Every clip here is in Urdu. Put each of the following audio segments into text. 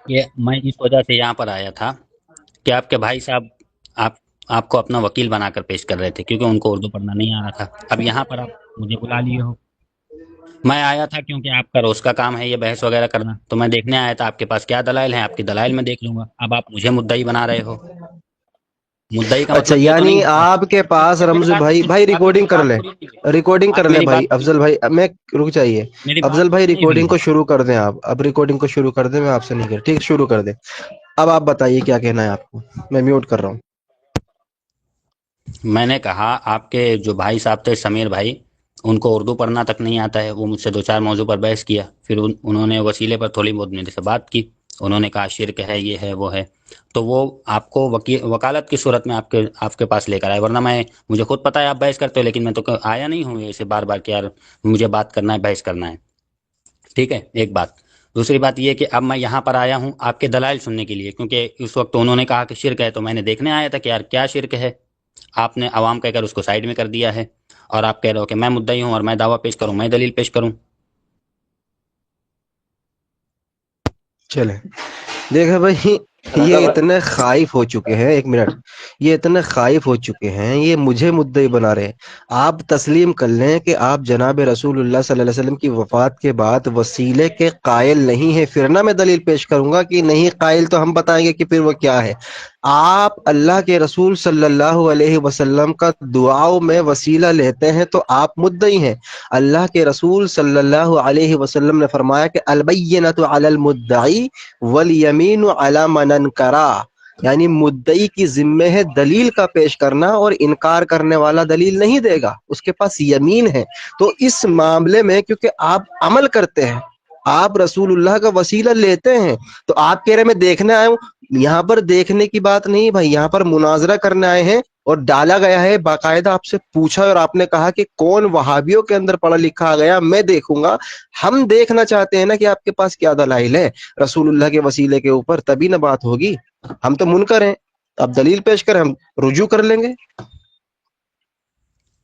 یہ میں اس وجہ سے یہاں پر آیا تھا کہ آپ کے بھائی صاحب آپ آپ کو اپنا وکیل بنا کر پیش کر رہے تھے، کیونکہ ان کو اردو پڑھنا نہیں آ رہا تھا۔ اب یہاں پر آپ مجھے بلا لیے ہو، میں آیا تھا کیونکہ آپ کا روز کا کام ہے یہ بحث وغیرہ کرنا، تو میں دیکھنے آیا تھا آپ کے پاس کیا دلائل ہیں، آپ کی دلائل میں دیکھ لوں گا۔ اب آپ مجھے مدعی بنا رہے ہو، مدعی کا اچھا، مطلب یہ تو نہیں یعنی ہوتا۔ آپ کے پاس میری رمز بات بھائی، سنیے، بھائی آپ میری ریکارڈنگ کر بات لیں، پوری کیجیے، ریکارڈنگ کر آپ لیں میری بھائی بات پوری افضل کیجیے، بھئی، اب میں رک جائیے۔ میری بات افضل بھائی پوری نہیں ہوئی ریکارڈنگ ہے۔ کو شروع کر دیں، آپ اب ریکارڈنگ کو شروع کر دیں، میں آپ سے نہیں کر ٹھیک، شروع کر دیں۔ اب آپ بتائیے کیا کہنا ہے آپ کو، میں میوٹ کر رہا ہوں۔ میں نے کہا آپ کے جو بھائی صاحب تھے سمیر بھائی، ان کو اردو پڑھنا تک نہیں آتا ہے، وہ مجھ سے دو چار موضوع پر بحث کیا، پھر انہوں نے وسیلے پر تھوڑی بہت میرے سے بات کی، انہوں نے کہا شرک ہے، یہ ہے وہ ہے، تو وہ آپ کو وکالت کی صورت میں آپ کے پاس لے کر آئے، ورنہ مجھے خود پتا ہے آپ بحث کرتے ہو، لیکن میں تو آیا نہیں ہوں ایسے بار بار کہ یار مجھے بات کرنا ہے، بحث کرنا ہے، ٹھیک ہے، ایک بات۔ دوسری بات یہ کہ اب میں یہاں پر آیا ہوں آپ کے دلائل سننے کے لیے، کیونکہ اس وقت انہوں نے کہا کہ شرک ہے، تو میں نے دیکھنے آیا تھا کہ یار کیا شرک ہے۔ آپ نے عوام کہہ کر اس کو سائڈ میں کر دیا ہے، اور آپ کہہ رہے ہو کہ میں مدعی ہوں اور میں دعویٰ پیش کروں، میں دلیل پیش کروں۔ چلیں، دیکھیں بھائی، یہ اتنے خائف ہو چکے ہیں، ایک منٹ، یہ اتنے خائف ہو چکے ہیں، یہ مجھے مدعی بنا رہے ہیں۔ آپ تسلیم کر لیں کہ آپ جناب رسول اللہ صلی اللہ علیہ وسلم کی وفات کے بعد وسیلے کے قائل نہیں ہیں، پھر نہ میں دلیل پیش کروں گا کہ نہیں قائل، تو ہم بتائیں گے کہ پھر وہ کیا ہے۔ آپ اللہ کے رسول صلی اللہ علیہ وسلم کا دعاؤں میں وسیلہ لیتے ہیں تو آپ مدعی ہیں۔ اللہ کے رسول صلی اللہ علیہ وسلم نے فرمایا کہ البینۃ علی المدعی والیمین علی من انکرا، یعنی مدعی کی ذمہ ہے دلیل کا پیش کرنا، اور انکار کرنے والا دلیل نہیں دے گا، اس کے پاس یمین ہے۔ تو اس معاملے میں کیونکہ آپ عمل کرتے ہیں، آپ رسول اللہ کا وسیلہ لیتے ہیں، تو آپ کہہ رہے میں دیکھنے آئے ہوں، یہاں پر دیکھنے کی بات نہیں بھائی، یہاں پر مناظرہ کرنے آئے ہیں، اور ڈالا گیا ہے باقاعدہ، آپ سے پوچھا اور آپ نے کہا کہ کون وہابیوں کے اندر پڑھا لکھا گیا، میں دیکھوں گا۔ ہم دیکھنا چاہتے ہیں نا کہ آپ کے پاس کیا دلائل ہے رسول اللہ کے وسیلے کے اوپر، تبھی نہ بات ہوگی۔ ہم تو منکر ہیں، اب دلیل پیش کریں، ہم رجوع کر لیں گے۔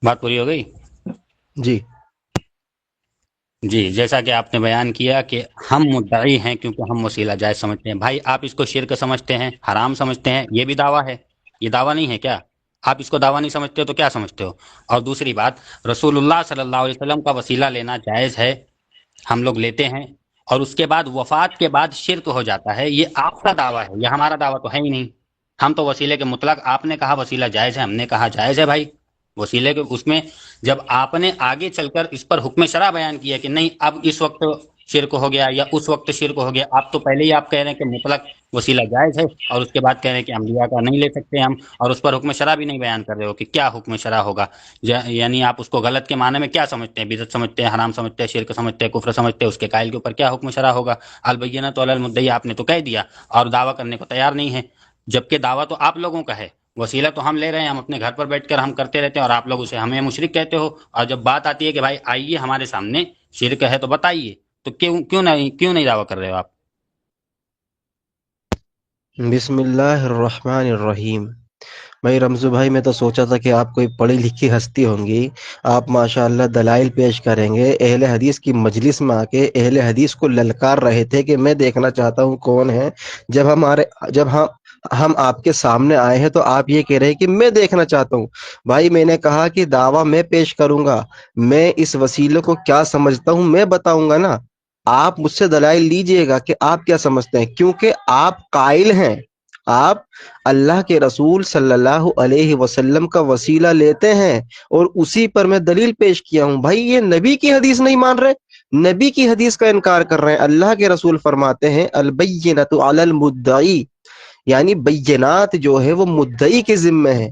بات پوری ہو گئی؟ جی جی، جیسا کہ آپ نے بیان کیا کہ ہم مدعی ہیں کیونکہ ہم وسیلہ جائز سمجھتے ہیں۔ بھائی آپ اس کو شرک سمجھتے ہیں، حرام سمجھتے ہیں، یہ بھی دعویٰ ہے، یہ دعویٰ نہیں ہے کیا؟ آپ اس کو دعویٰ نہیں سمجھتے ہو تو کیا سمجھتے ہو؟ اور دوسری بات، رسول اللہ صلی اللہ علیہ وسلم کا وسیلہ لینا جائز ہے، ہم لوگ لیتے ہیں، اور اس کے بعد وفات کے بعد شرک ہو جاتا ہے، یہ آپ کا دعویٰ ہے، یہ ہمارا دعویٰ تو ہے ہی نہیں۔ ہم تو وسیلے کے مطلق، آپ نے کہا وسیلہ جائز ہے، ہم نے کہا جائز ہے بھائی، وسیلے کے اس میں جب آپ نے آگے چل کر اس پر حکم شرع بیان کیا کہ نہیں اب اس وقت شرک ہو گیا یا اس وقت شرک ہو گیا، آپ تو پہلے ہی آپ کہہ رہے ہیں کہ مطلق وسیلہ جائز ہے، اور اس کے بعد کہہ رہے ہیں کہ انبیاء کا نہیں لے سکتے ہم، اور اس پر حکم شرع بھی نہیں بیان کر رہے ہو کہ کیا حکم شرع ہوگا۔ یعنی آپ اس کو غلط کے معنی میں کیا سمجھتے ہیں؟ بدعت سمجھتے ہیں، حرام سمجھتے ہیں، شرک سمجھتے ہیں، کفر سمجھتے ہیں، اس کے قائل کے اوپر کیا حکم شرع ہوگا؟ البینۃ علی المدعی آپ نے تو کہہ دیا، اور دعویٰ کرنے کو تیار نہیں ہے، جبکہ دعویٰ تو آپ لوگوں کا ہے، وسیلہ تو ہم لے رہے ہیں، ہم اپنے گھر پر بیٹھ کر ہم کرتے رہتے ہیں، اور آپ لوگ اسے ہمیں مشرک کہتے ہو، اور جب بات آتی ہے کہ بھائی آئیے ہمارے سامنے شرک ہے تو بتائیے، تو کیوں نہیں دعویٰ کر رہے ہو آپ؟ بسم اللہ الرحمن الرحیم۔ بھائی رمزو بھائی، میں تو سوچا تھا کہ آپ کوئی پڑھی لکھی ہستی ہوں گی، آپ ماشاءاللہ دلائل پیش کریں گے، اہل حدیث کی مجلس میں آ کے اہل حدیث کو للکار رہے تھے کہ میں دیکھنا چاہتا ہوں کون ہے۔ جب ہم آپ کے سامنے آئے ہیں تو آپ یہ کہہ رہے ہیں کہ میں دیکھنا چاہتا ہوں۔ بھائی میں نے کہا کہ دعویٰ میں پیش کروں گا، میں اس وسیلے کو کیا سمجھتا ہوں میں بتاؤں گا نا، آپ مجھ سے دلائل لیجئے گا کہ آپ کیا سمجھتے ہیں، کیونکہ آپ قائل ہیں، آپ اللہ کے رسول صلی اللہ علیہ وسلم کا وسیلہ لیتے ہیں، اور اسی پر میں دلیل پیش کیا ہوں۔ بھائی یہ نبی کی حدیث نہیں مان رہے، نبی کی حدیث کا انکار کر رہے ہیں۔ اللہ کے رسول فرماتے ہیں البینۃ علی المدعی، یعنی بینات جو ہے وہ مدعی کے ذمہ ہے۔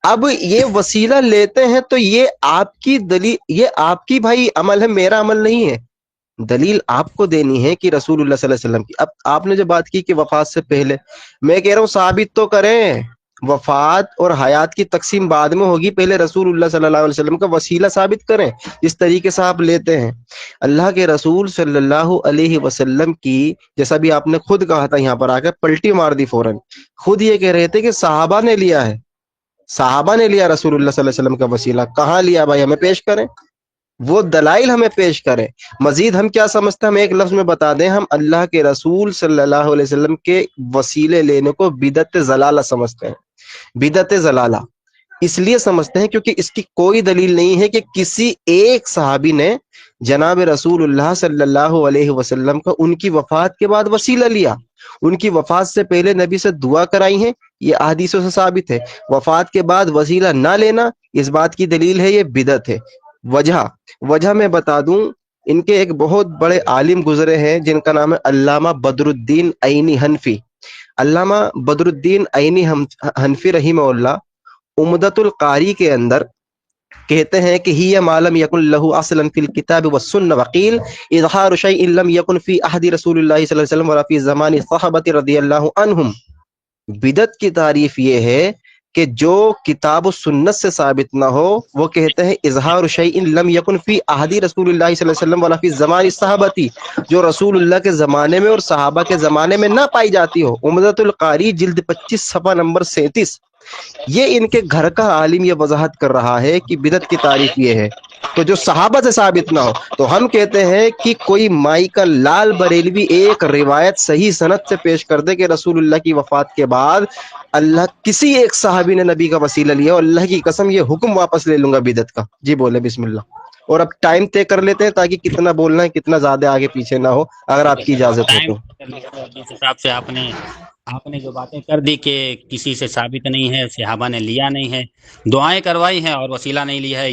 اب یہ وسیلہ لیتے ہیں تو یہ آپ کی دلیل، یہ آپ کی بھائی عمل ہے، میرا عمل نہیں ہے۔ دلیل آپ کو دینی ہے کہ رسول اللہ صلی اللہ علیہ وسلم کی۔ اب آپ نے جو بات کی کہ وفات سے پہلے، میں کہہ رہا ہوں ثابت تو کریں، وفات اور حیات کی تقسیم بعد میں ہوگی، پہلے رسول اللہ صلی اللہ علیہ وسلم کا وسیلہ ثابت کریں جس طریقے سے آپ لیتے ہیں۔ اللہ کے رسول صلی اللہ علیہ وسلم کی، جیسا بھی آپ نے خود کہا تھا، یہاں پر آ کے پلٹی مار دی فوراً، خود یہ کہہ رہے تھے کہ صحابہ نے لیا ہے، صحابہ نے لیا رسول اللہ صلی اللہ علیہ وسلم کا وسیلہ، کہاں لیا بھائی، ہمیں پیش کریں۔ وہ دلائل ہمیں پیش کریں. مزید ہم کیا سمجھتے ہیں، ہم ایک لفظ میں بتا دیں، ہم اللہ کے رسول صلی اللہ علیہ وسلم کے وسیلے لینے کو بدعت ضلالہ سمجھتے ہیں. بدعت ضلالہ اس لیے سمجھتے ہیں کیونکہ اس کی کوئی دلیل نہیں ہے کہ کسی ایک صحابی نے جناب رسول اللہ صلی اللہ علیہ وسلم کا ان کی وفات کے بعد وسیلہ لیا. ان کی وفات سے پہلے نبی سے دعا کرائی ہیں، یہ احادیثوں سے ثابت ہے. وفات کے بعد وسیلہ نہ لینا اس بات کی دلیل ہے، یہ بدعت ہے. وجہ میں بتا دوں، ان کے ایک بہت بڑے عالم گزرے ہیں جن کا نام ہے علامہ بدر الدین عینی حنفی. علامہ بدر الدین عینی حنفی رحمہ اللہ عمدۃ القاری کے اندر کہتے ہیں کہ ہی معلوم یکن لہو اصلا فی الکتاب والسنہ وقیل اظہار شیء لم یکن فی عہد رسول اللہ صلی اللہ علیہ وسلم ولا فی زمان الصحابہ رضی اللہ عنہم. بدعت کی تعریف یہ ہے کہ جو کتاب و سنت سے ثابت نہ ہو، وہ کہتے ہیں اظہار شیء لم یکن فی عہد رسول اللہ صلی اللہ علیہ وسلم ولا فی زمان الصحابہ، جو رسول اللہ کے زمانے میں اور صحابہ کے زمانے میں نہ پائی جاتی ہو. عمدۃ القاری جلد 25 صفحہ نمبر 37. یہ ان کے گھر کا عالم یہ وضاحت کر رہا ہے کہ بدعت کی تعریف یہ ہے کہ جو صحابہ سے ثابت نہ ہو. تو ہم کہتے ہیں کہ کوئی مائی کا لال بریلوی ایک روایت صحیح سند سے پیش کر دے کہ رسول اللہ کی وفات کے بعد اللہ کسی ایک صحابی نے نبی کا وسیلہ لیا، اور اللہ کی قسم یہ حکم واپس لے لوں گا بدعت کا. جی بولے بسم اللہ. اور اب ٹائم طے کر لیتے ہیں تاکہ کتنا بولنا ہے، کتنا زیادہ آگے پیچھے نہ ہو، اگر ٹھیک آپ ہے کی سر، آپ اجازت ہو ٹائم تو. کر لیجیے. اور جس حساب سے آپ نے جو باتیں کر دی کہ کسی سے ثابت نہیں ہے، صحابہ نے لیا نہیں ہے، دعائیں کروائی ہیں اور وسیلہ نہیں لیا ہے.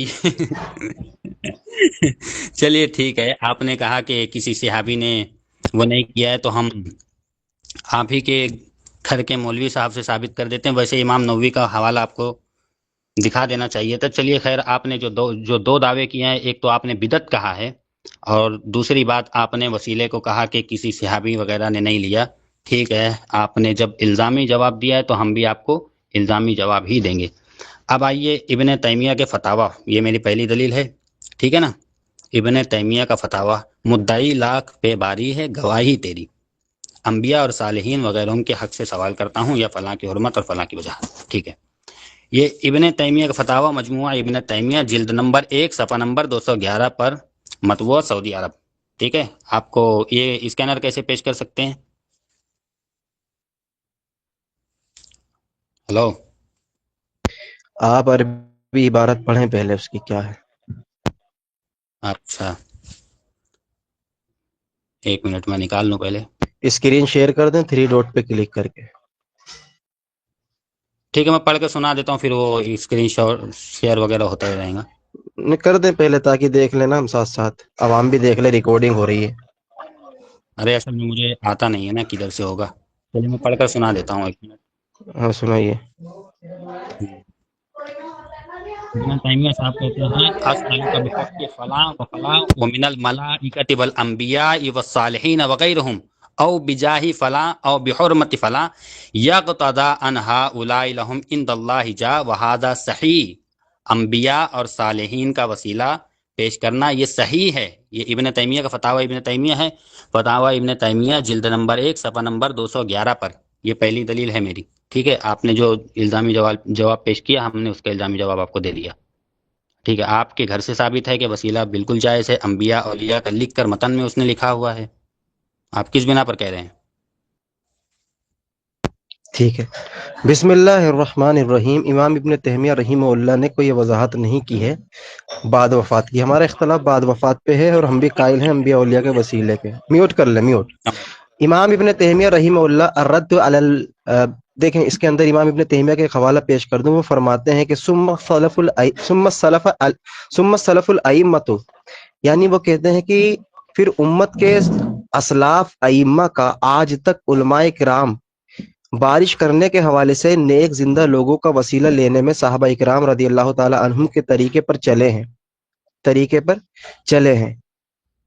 چلیے ٹھیک ہے، آپ نے کہا کہ کسی صحابی نے وہ نہیں کیا ہے، تو ہم آپ ہی کے گھر کے مولوی صاحب سے ثابت کر دیتے ہیں. ویسے امام نووی کا حوالہ آپ کو دکھا دینا چاہیے تھا. چلیے خیر، آپ نے جو دو دعوے کیے ہیں، ایک تو آپ نے بدعت کہا ہے، اور دوسری بات آپ نے وسیلے کو کہا کہ کسی صحابی وغیرہ نے نہیں لیا. ٹھیک ہے، آپ نے جب الزامی جواب دیا ہے تو ہم بھی آپ کو الزامی جواب ہی دیں گے. اب آئیے ابن تیمیہ کے فتاوی، یہ میری پہلی دلیل ہے. ٹھیک ہے نا. ابن تیمیہ کا فتاوی: مدعی لاکھ پہ باری ہے گواہی تیری، انبیاء اور صالحین وغیرہ کے حق سے سوال کرتا ہوں، یا فلاں کی حرمت اور فلاں کی وجاہت. ٹھیک ہے، یہ ابن تیمیہ کا فتاوی مجموعہ ابن تیمیہ جلد نمبر 1 صفحہ نمبر 211 پر، مطبوع سعودی عرب. ٹھیک ہے، آپ کو یہ اسکینر کیسے پیش کر سکتے ہیں؟ ہلو، آپ عربی عبارت پڑھیں پہلے، اس کی کیا ہے. اچھا ایک منٹ میں نکال لوں پہلے. اسکرین شیئر کر دیں 3 ڈاٹ پہ کلک کر کے. ٹھیک ہے، میں پڑھ کے سنا دیتا ہوں، پھر وہ اسکرین شاٹ شیئر وغیرہ ہوتا ہی رہے گا. کر دیں پہلے تاکہ دیکھ لینا ہم ساتھ ساتھ، عوام بھی دیکھ لے، ریکارڈنگ ہو رہی ہے. ارے اصل میں مجھے آتا نہیں ہے نا کدھر سے ہوگا. چلیے میں پڑھ کر سنا دیتا ہوں، ایک منٹ. ہاں سنائیے. ابن تیمیہ صاحب کہتے ہیں: اسألک بحق فلاں و فلاں ومن الملائکۃ والانبیاء والصالحین وغیرہم، او بجاہ فلاں او بحرمت فلاں، یقتضی ان ہؤلاء لہم عند اللہ جا وہذا صحیح. انبیاء اور صالحین کا وسیلہ پیش کرنا یہ صحیح ہے. یہ ابن تیمیہ کا فتاوی ابن تیمیہ ہے، فتاوی ابن تیمیہ جلد نمبر 1 صفحہ نمبر 211 پر. یہ پہلی دلیل ہے میری. ٹھیک ہے، آپ نے جو الزامی جواب پیش کیا، ہم نے اس کا الزامی جواب آپ کو دے دیا. ٹھیک ہے، آپ کے گھر سے ثابت ہے کہ وسیلہ بالکل جائز ہے. انبیاء اولیاء کا لکھ کر متن میں اس نے لکھا ہوا ہے. آپ کس بنا پر کہہ رہے ہیں؟ ٹھیک ہے، بسم اللہ الرحمن الرحیم. امام ابن تیمیہ رحمہ اللہ نے کوئی وضاحت نہیں کی ہے بعد وفات کی. ہمارا اختلاف بعد وفات پہ ہے، اور ہم بھی قائل ہیں انبیاء اولیاء کے وسیلے کے. میوٹ کر لیں، میوٹ. امام ابن تیمیہ رحمہ اللہ الرد علی دیکھیں اس کے اندر امام ابن تیمیہ کے حوالہ پیش کر دوں. وہ فرماتے ہیں کہ ثم السلف الائمۃ، یعنی وہ کہتے ہیں کہ پھر امت کے اسلاف ائمہ کا آج تک علماء کرام بارش کرنے کے حوالے سے نیک زندہ لوگوں کا وسیلہ لینے میں صحابہ اکرام رضی اللہ تعالی عنہم کے طریقے پر چلے ہیں.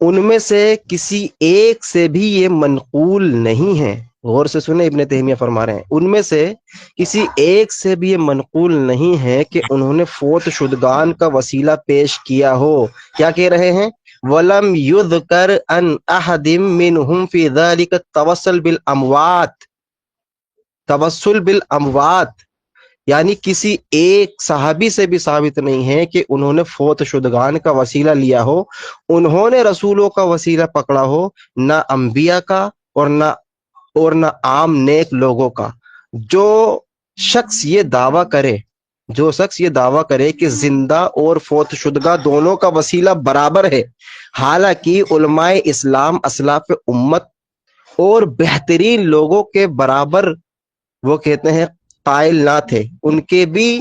ان میں سے کسی ایک سے بھی یہ منقول نہیں ہے. غور سے سنیں، ابن تیمیہ فرما رہے ہیں ان میں سے کسی ایک سے بھی یہ منقول نہیں ہے کہ انہوں نے فوت شدگان کا وسیلہ پیش کیا ہو. کیا کہہ رہے ہیں؟ وَلَمْ يُذْكَرْ أَنْ أَحَدٍ مِّنْهُمْ فِي ذَلِكَ التَّوَسُّلِ بِالْأَمْوَاتِ، توسل بالاموات، یعنی کسی ایک صحابی سے بھی ثابت نہیں ہے کہ انہوں نے فوت شدگان کا وسیلہ لیا ہو، انہوں نے رسولوں کا وسیلہ پکڑا ہو، نہ انبیاء کا اور نہ عام نیک لوگوں کا۔ جو شخص یہ دعویٰ کرے کہ زندہ اور فوت شدگا دونوں کا وسیلہ برابر ہے، حالانکہ علماء اسلام اسلاف امت اور بہترین لوگوں کے برابر وہ کہتے ہیں قائل نہ تھے، ان کے بھی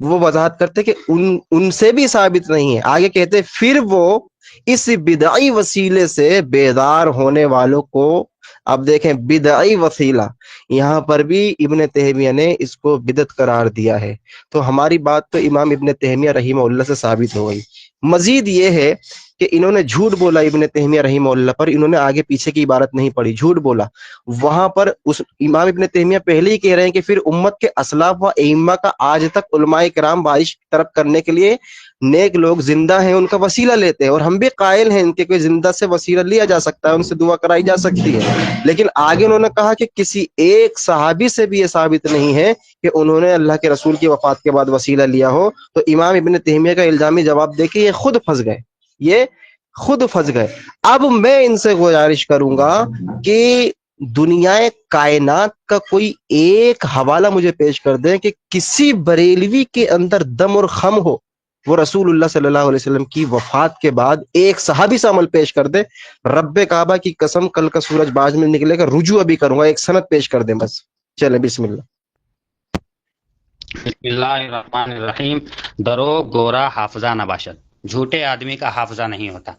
وہ وضاحت کرتے کہ ان سے بھی ثابت نہیں ہے۔ آگے کہتے پھر وہ اس بدعی وسیلے سے بیدار ہونے والوں کو، اب دیکھیں بدعی وسیلہ، یہاں پر بھی ابن تیمیہ نے اس کو بدعت قرار دیا ہے، تو ہماری بات تو امام ابن تیمیہ رحمہ اللہ سے ثابت ہو گئی۔ مزید یہ ہے کہ انہوں نے جھوٹ بولا ابن تیمیہ رحمہ اللہ پر، انہوں نے آگے پیچھے کی عبارت نہیں پڑھی، جھوٹ بولا وہاں پر۔ اس امام ابن تیمیہ پہلے ہی کہہ رہے ہیں کہ پھر امت کے اسلاف و ائمہ کا آج تک علماء کرام بارش طرف کرنے کے لیے نیک لوگ زندہ ہیں ان کا وسیلہ لیتے ہیں، اور ہم بھی قائل ہیں ان کے کوئی زندہ سے وسیلہ لیا جا سکتا ہے، ان سے دعا کرائی جا سکتی ہے۔ لیکن آگے انہوں نے کہا کہ کسی ایک صحابی سے بھی یہ ثابت نہیں ہے کہ انہوں نے اللہ کے رسول کی وفات کے بعد وسیلہ لیا ہو۔ تو امام ابن تیمیہ کا الزامی جواب دے کے یہ خود پھنس گئے۔ اب میں ان سے گزارش کروں گا کہ دنیا کائنات کا کوئی ایک حوالہ مجھے پیش کر دیں کہ کسی بریلوی کے اندر دم اور خم ہو، وہ رسول اللہ صلی اللہ علیہ وسلم کی وفات کے بعد ایک صحابی سے عمل پیش کر دے۔ رب کعبہ کی قسم کل کا سورج باز میں نکلے گا، رجوع ابھی کروں گا، ایک سند پیش کر دیں بس۔ چلے بسم اللہ۔ بسم اللہ الرحمن الرحیم۔ درو گورا حافظہ نہ باشد، جھوٹے آدمی کا حافظہ نہیں ہوتا۔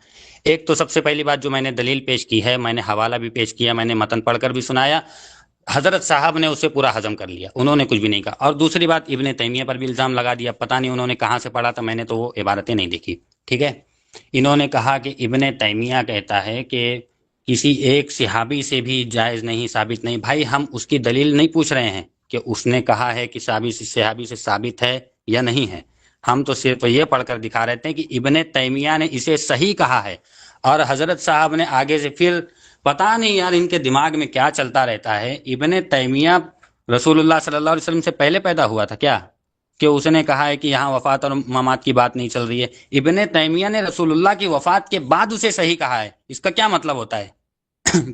ایک تو سب سے پہلی بات جو میں نے دلیل پیش کی ہے، میں نے حوالہ بھی پیش کیا، میں نے متن پڑھ کر بھی سنایا، حضرت صاحب نے اسے پورا ہضم کر لیا، انہوں نے کچھ بھی نہیں کہا۔ اور دوسری بات، ابن تیمیہ پر بھی الزام لگا دیا، پتہ نہیں انہوں نے کہاں سے پڑھا تھا، میں نے تو وہ عبارتیں نہیں دیکھی، ٹھیک ہے۔ انہوں نے کہا کہ ابن تیمیہ کہتا ہے کہ کسی ایک صحابی سے بھی جائز نہیں، ثابت نہیں۔ بھائی ہم اس کی دلیل نہیں پوچھ رہے ہیں کہ اس نے کہا ہے کہ صحابی سے ثابت ہے یا نہیں ہے، ہم تو صرف یہ پڑھ کر دکھا رہے ہیں کہ ابن تیمیہ نے اسے صحیح کہا ہے۔ اور حضرت صاحب نے آگے سے پھر پتہ نہیں یار ان کے دماغ میں کیا چلتا رہتا ہے، ابن تیمیہ رسول اللہ صلی اللہ علیہ وسلم سے پہلے پیدا ہوا تھا کیا کہ اس نے کہا ہے کہ یہاں وفات اور ممات کی بات نہیں چل رہی ہے؟ ابن تیمیہ نے رسول اللہ کی وفات کے بعد اسے صحیح کہا ہے، اس کا کیا مطلب ہوتا ہے؟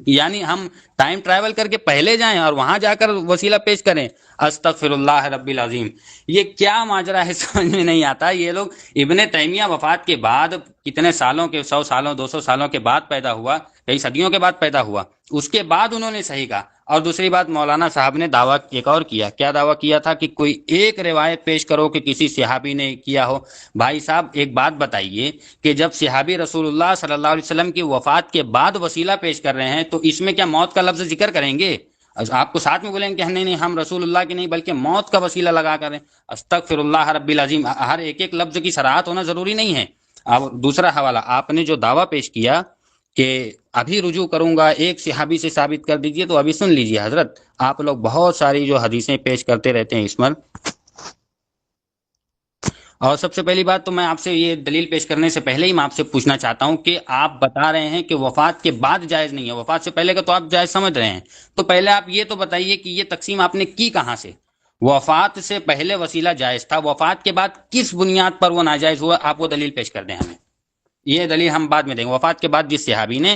یعنی ہم ٹائم ٹریول کر کے پہلے جائیں اور وہاں جا کر وسیلہ پیش کریں؟ استغفر اللہ رب العظیم، یہ کیا ماجرا ہے سمجھ میں نہیں آتا۔ یہ لوگ ابن تیمیہ وفات کے بعد کتنے سالوں کے، 100 سالوں 200 سالوں کے بعد پیدا ہوا، کئی صدیوں کے بعد پیدا ہوا، اس کے بعد انہوں نے صحیح کہا۔ اور دوسری بات، مولانا صاحب نے دعویٰ ایک اور کیا، کیا دعویٰ کیا تھا کہ کوئی ایک روایت پیش کرو کہ کسی صحابی نے کیا ہو۔ بھائی صاحب ایک بات بتائیے کہ جب صحابی رسول اللہ صلی اللہ علیہ وسلم کی وفات کے بعد وسیلہ پیش کر رہے ہیں تو اس میں کیا موت کا لفظ ذکر کریں گے؟ آپ کو ساتھ میں بولیں کہ نہیں ہم رسول اللہ کی نہیں بلکہ موت کا وسیلہ لگا کر ہیں۔ استغفر اللہ رب العظیم، ہر ایک لفظ کی صراحت ہونا ضروری نہیں ہے۔ اب دوسرا حوالہ، آپ نے جو دعویٰ پیش کیا کہ ابھی رجوع کروں گا، ایک صحابی سے ثابت کر دیجئے، تو ابھی سن لیجئے حضرت، آپ لوگ بہت ساری جو حدیثیں پیش کرتے رہتے ہیں اس میں۔ اور سب سے پہلی بات تو میں آپ سے یہ دلیل پیش کرنے سے پہلے ہی میں آپ سے پوچھنا چاہتا ہوں کہ آپ بتا رہے ہیں کہ وفات کے بعد جائز نہیں ہے، وفات سے پہلے کا تو آپ جائز سمجھ رہے ہیں، تو پہلے آپ یہ تو بتائیے کہ یہ تقسیم آپ نے کی کہاں سے؟ وفات سے پہلے وسیلہ جائز تھا، وفات کے بعد کس بنیاد پر وہ ناجائز ہوا؟ آپ وہ دلیل پیش کر دیں ہمیں، یہ دلیل ہم بعد میں دیں گے۔ وفات کے بعد جس صحابی نے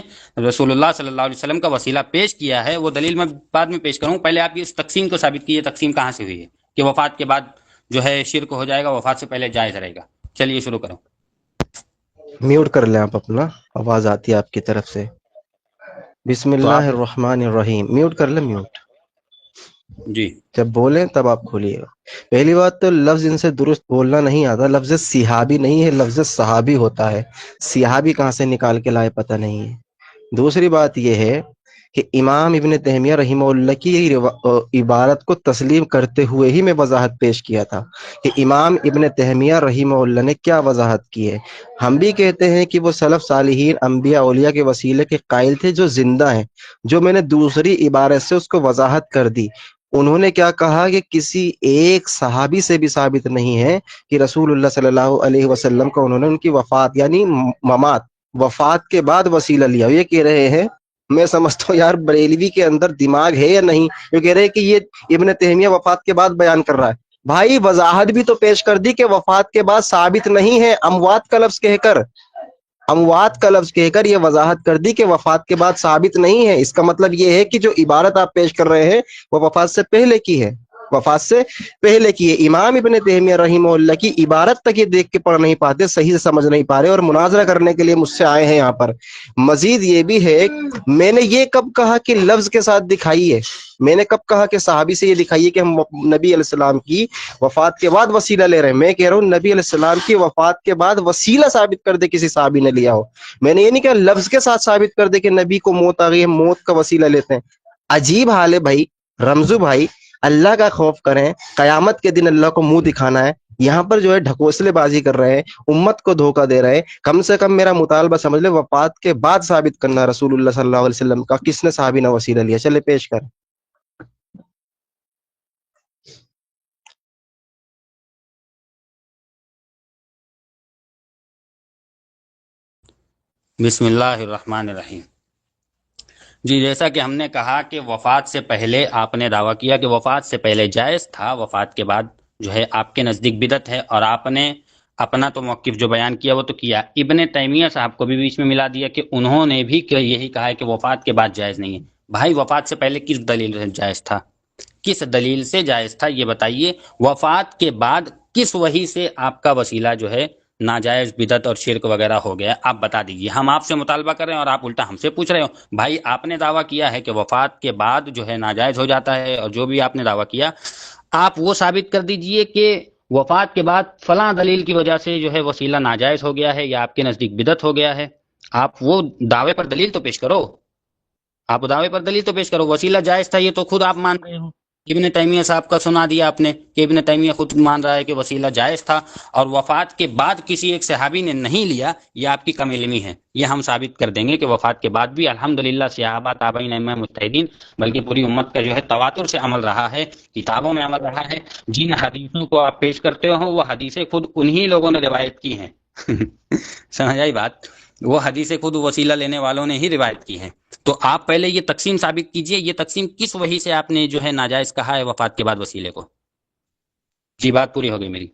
رسول اللہ صلی اللہ علیہ وسلم کا وسیلہ پیش کیا ہے وہ دلیل میں بعد میں پیش کروں، پہلے آپ اس تقسیم کو ثابت کیجیے، تقسیم کہاں سے ہوئی ہے کہ وفات کے بعد جو ہے شرک ہو جائے گا، وفات سے پہلے جائز رہے گا۔ چلیے شروع کرو۔ میوٹ کر لیں آپ اپنا، آواز آتی ہے آپ کی طرف سے۔ بسم تو اللہ آپ الرحمن الرحیم، میوٹ کر لیں، میوٹ جی جب بولیں تب آپ کھولیے گا۔ پہلی بات تو لفظ ان سے درست بولنا نہیں آتا، لفظ صحابی نہیں ہے، لفظ صحابی ہوتا ہے، صحابی کہاں سے نکال کے لائے پتہ نہیں ہے۔ دوسری بات یہ ہے کہ امام ابن تیمیہ رحمہ اللہ کی عبارت کو تسلیم کرتے ہوئے ہی میں وضاحت پیش کیا تھا کہ امام ابن تیمیہ رحمہ اللہ نے کیا وضاحت کی ہے۔ ہم بھی کہتے ہیں کہ وہ سلف صالحین انبیاء اولیاء کے وسیلے کے قائل تھے جو زندہ ہیں، جو میں نے دوسری عبارت سے اس کو وضاحت کر دی۔ انہوں نے کیا کہا کہ کسی ایک صحابی سے بھی ثابت نہیں ہے کہ رسول اللہ صلی اللہ علیہ وسلم کو انہوں نے ان کی وفات یعنی ممات، وفات کے بعد وسیلہ لیا۔ یہ کہہ رہے ہیں، میں سمجھتا ہوں یار بریلوی کے اندر دماغ ہے یا نہیں، یہ کہہ رہے ہیں کہ یہ ابن تیمیہ وفات کے بعد بیان کر رہا ہے، بھائی وضاحت بھی تو پیش کر دی کہ وفات کے بعد ثابت نہیں ہے، اموات کا لفظ کہہ کر، اموات کا لفظ کہہ کر یہ وضاحت کر دی کہ وفات کے بعد ثابت نہیں ہے۔ اس کا مطلب یہ ہے کہ جو عبارت آپ پیش کر رہے ہیں وہ وفات سے پہلے کی ہے، وفات سے پہلے کی ہے۔ امام ابن تیمیہ رحمہ اللہ کی عبارت تک یہ دیکھ کے پڑھ نہیں پاتے، صحیح سے سمجھ نہیں پا رہے، اور مناظرہ کرنے کے لیے مجھ سے آئے ہیں یہاں پر۔ مزید یہ بھی ہے، میں نے یہ کب کہا کہ لفظ کے ساتھ دکھائیے؟ میں نے کب کہا کہ صحابی سے یہ دکھائیے کہ ہم نبی علیہ السلام کی وفات کے بعد وسیلہ لے رہے ہیں؟ میں کہہ رہا ہوں نبی علیہ السلام کی وفات کے بعد وسیلہ ثابت کر دے کسی صحابی نے لیا ہو۔ میں نے یہ نہیں کہا لفظ کے ساتھ ثابت کر دے کہ نبی کو موت آ گئی ہے، موت کا وسیلہ لیتے ہیں۔ عجیب حال ہے بھائی، رمزو بھائی، اللہ کا خوف کریں، قیامت کے دن اللہ کو منہ دکھانا ہے، یہاں پر جو ہے ڈھکوسلے بازی کر رہے ہیں، امت کو دھوکہ دے رہے ہیں۔ کم سے کم میرا مطالبہ سمجھ لے، وفات کے بعد ثابت کرنا رسول اللہ صلی اللہ علیہ وسلم کا کس نے صحابی نے وسیلہ لیا، چلے پیش کر۔ بسم اللہ الرحمن الرحیم۔ جی جیسا کہ ہم نے کہا کہ وفات سے پہلے آپ نے دعویٰ کیا کہ وفات سے پہلے جائز تھا، وفات کے بعد جو ہے آپ کے نزدیک بدعت ہے، اور آپ نے اپنا تو موقف جو بیان کیا وہ تو کیا۔ ابن تیمیہ صاحب کو بھی بیچ میں ملا دیا کہ انہوں نے بھی یہی کہا ہے کہ وفات کے بعد جائز نہیں ہے۔ بھائی وفات سے پہلے کس دلیل سے جائز تھا؟ کس دلیل سے جائز تھا یہ بتائیے۔ وفات کے بعد کس وحی سے آپ کا وسیلہ جو ہے ناجائز بدعت اور شرک وغیرہ ہو گیا، آپ بتا دیجیے۔ ہم آپ سے مطالبہ کر رہے ہیں اور آپ الٹا ہم سے پوچھ رہے ہو۔ بھائی آپ نے دعویٰ کیا ہے کہ وفات کے بعد جو ہے ناجائز ہو جاتا ہے، اور جو بھی آپ نے دعویٰ کیا آپ وہ ثابت کر دیجئے کہ وفات کے بعد فلاں دلیل کی وجہ سے جو ہے وسیلہ ناجائز ہو گیا ہے یا آپ کے نزدیک بدعت ہو گیا ہے۔ آپ وہ دعوے پر دلیل تو پیش کرو، آپ دعوے پر دلیل تو پیش کرو۔ وسیلہ جائز تھا یہ تو خود آپ مان رہے ہو، ابن تیمیہ صاحب کا سنا دیا آپ نے کہ ابن تیمیہ خود مان رہا ہے کہ وسیلہ جائز تھا، اور وفات کے بعد کسی ایک صحابی نے نہیں لیا، یہ آپ کی کم علمی ہے۔ یہ ہم ثابت کر دیں گے کہ وفات کے بعد بھی الحمدللہ صحابہ تابعین ائمہ مجتہدین بلکہ پوری امت کا جو ہے تواتر سے عمل رہا ہے، کتابوں میں عمل رہا ہے۔ جن حدیثوں کو آپ پیش کرتے ہو وہ حدیثیں خود انہی لوگوں نے روایت کی ہیں۔ سمجھ آئی بات؟ وہ حدیثیں خود وسیلہ لینے والوں نے ہی روایت کی ہیں۔ تو آپ پہلے یہ تقسیم ثابت کیجئے، یہ تقسیم کس وحی سے آپ نے جو ہے ناجائز کہا ہے وفات کے بعد وسیلے کو؟ جی بات پوری ہو گئی میری۔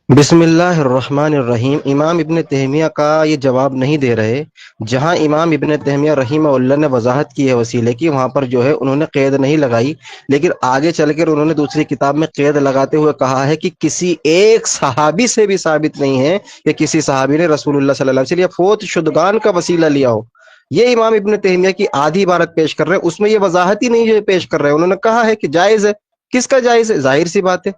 بسم اللہ الرحمن الرحیم۔ امام ابن تیمیہ کا یہ جواب نہیں دے رہے، جہاں امام ابن تیمیہ رحمہ اللہ نے وضاحت کی ہے وسیلے کی، وہاں پر جو ہے انہوں نے قید نہیں لگائی، لیکن آگے چل کر انہوں نے دوسری کتاب میں قید لگاتے ہوئے کہا ہے کہ کسی ایک صحابی سے بھی ثابت نہیں ہے کہ کسی صحابی نے رسول اللہ صلی اللہ علیہ وسلم یا فوت شدگان کا وسیلہ لیا ہو۔ یہ امام ابن تیمیہ کی آدھی عبارت پیش کر رہے ہیں، اس میں یہ وضاحت ہی نہیں جو پیش کر رہے ہیں۔ انہوں نے کہا ہے کہ جائز ہے، کس کا جائز ہے؟ ظاہر سی بات ہے۔